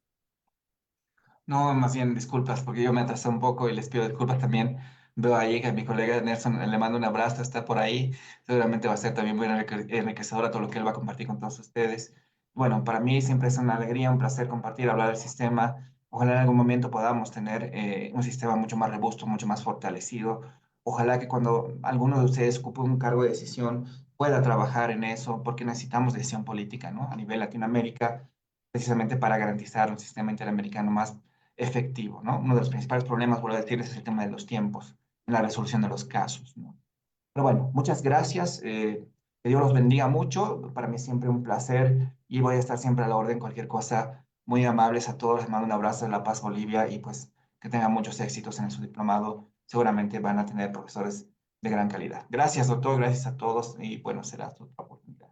No, más bien disculpas, porque yo me atrasé un poco y les pido disculpas también. Veo ahí que a mi colega Nelson le mando un abrazo, está por ahí. Seguramente va a ser también muy enriquecedora todo lo que él va a compartir con todos ustedes. Bueno, para mí siempre es una alegría, un placer compartir, hablar del sistema. Ojalá en algún momento podamos tener un sistema mucho más robusto, mucho más fortalecido. Ojalá que cuando alguno de ustedes ocupe un cargo de decisión pueda trabajar en eso, porque necesitamos decisión política, ¿no? A nivel Latinoamérica, precisamente para garantizar un sistema interamericano más efectivo, ¿no? Uno de los principales problemas, vuelvo a decir, es el tema de los tiempos en la resolución de los casos, ¿no? Pero bueno, muchas gracias. Que Dios los bendiga mucho. Para mí es siempre un placer y voy a estar siempre a la orden. Cualquier cosa, muy amables a todos. Les mando un abrazo de La Paz, Bolivia y pues que tengan muchos éxitos en su diplomado. Seguramente van a tener profesores de gran calidad. Gracias, doctor. Gracias a todos y bueno, será otra oportunidad.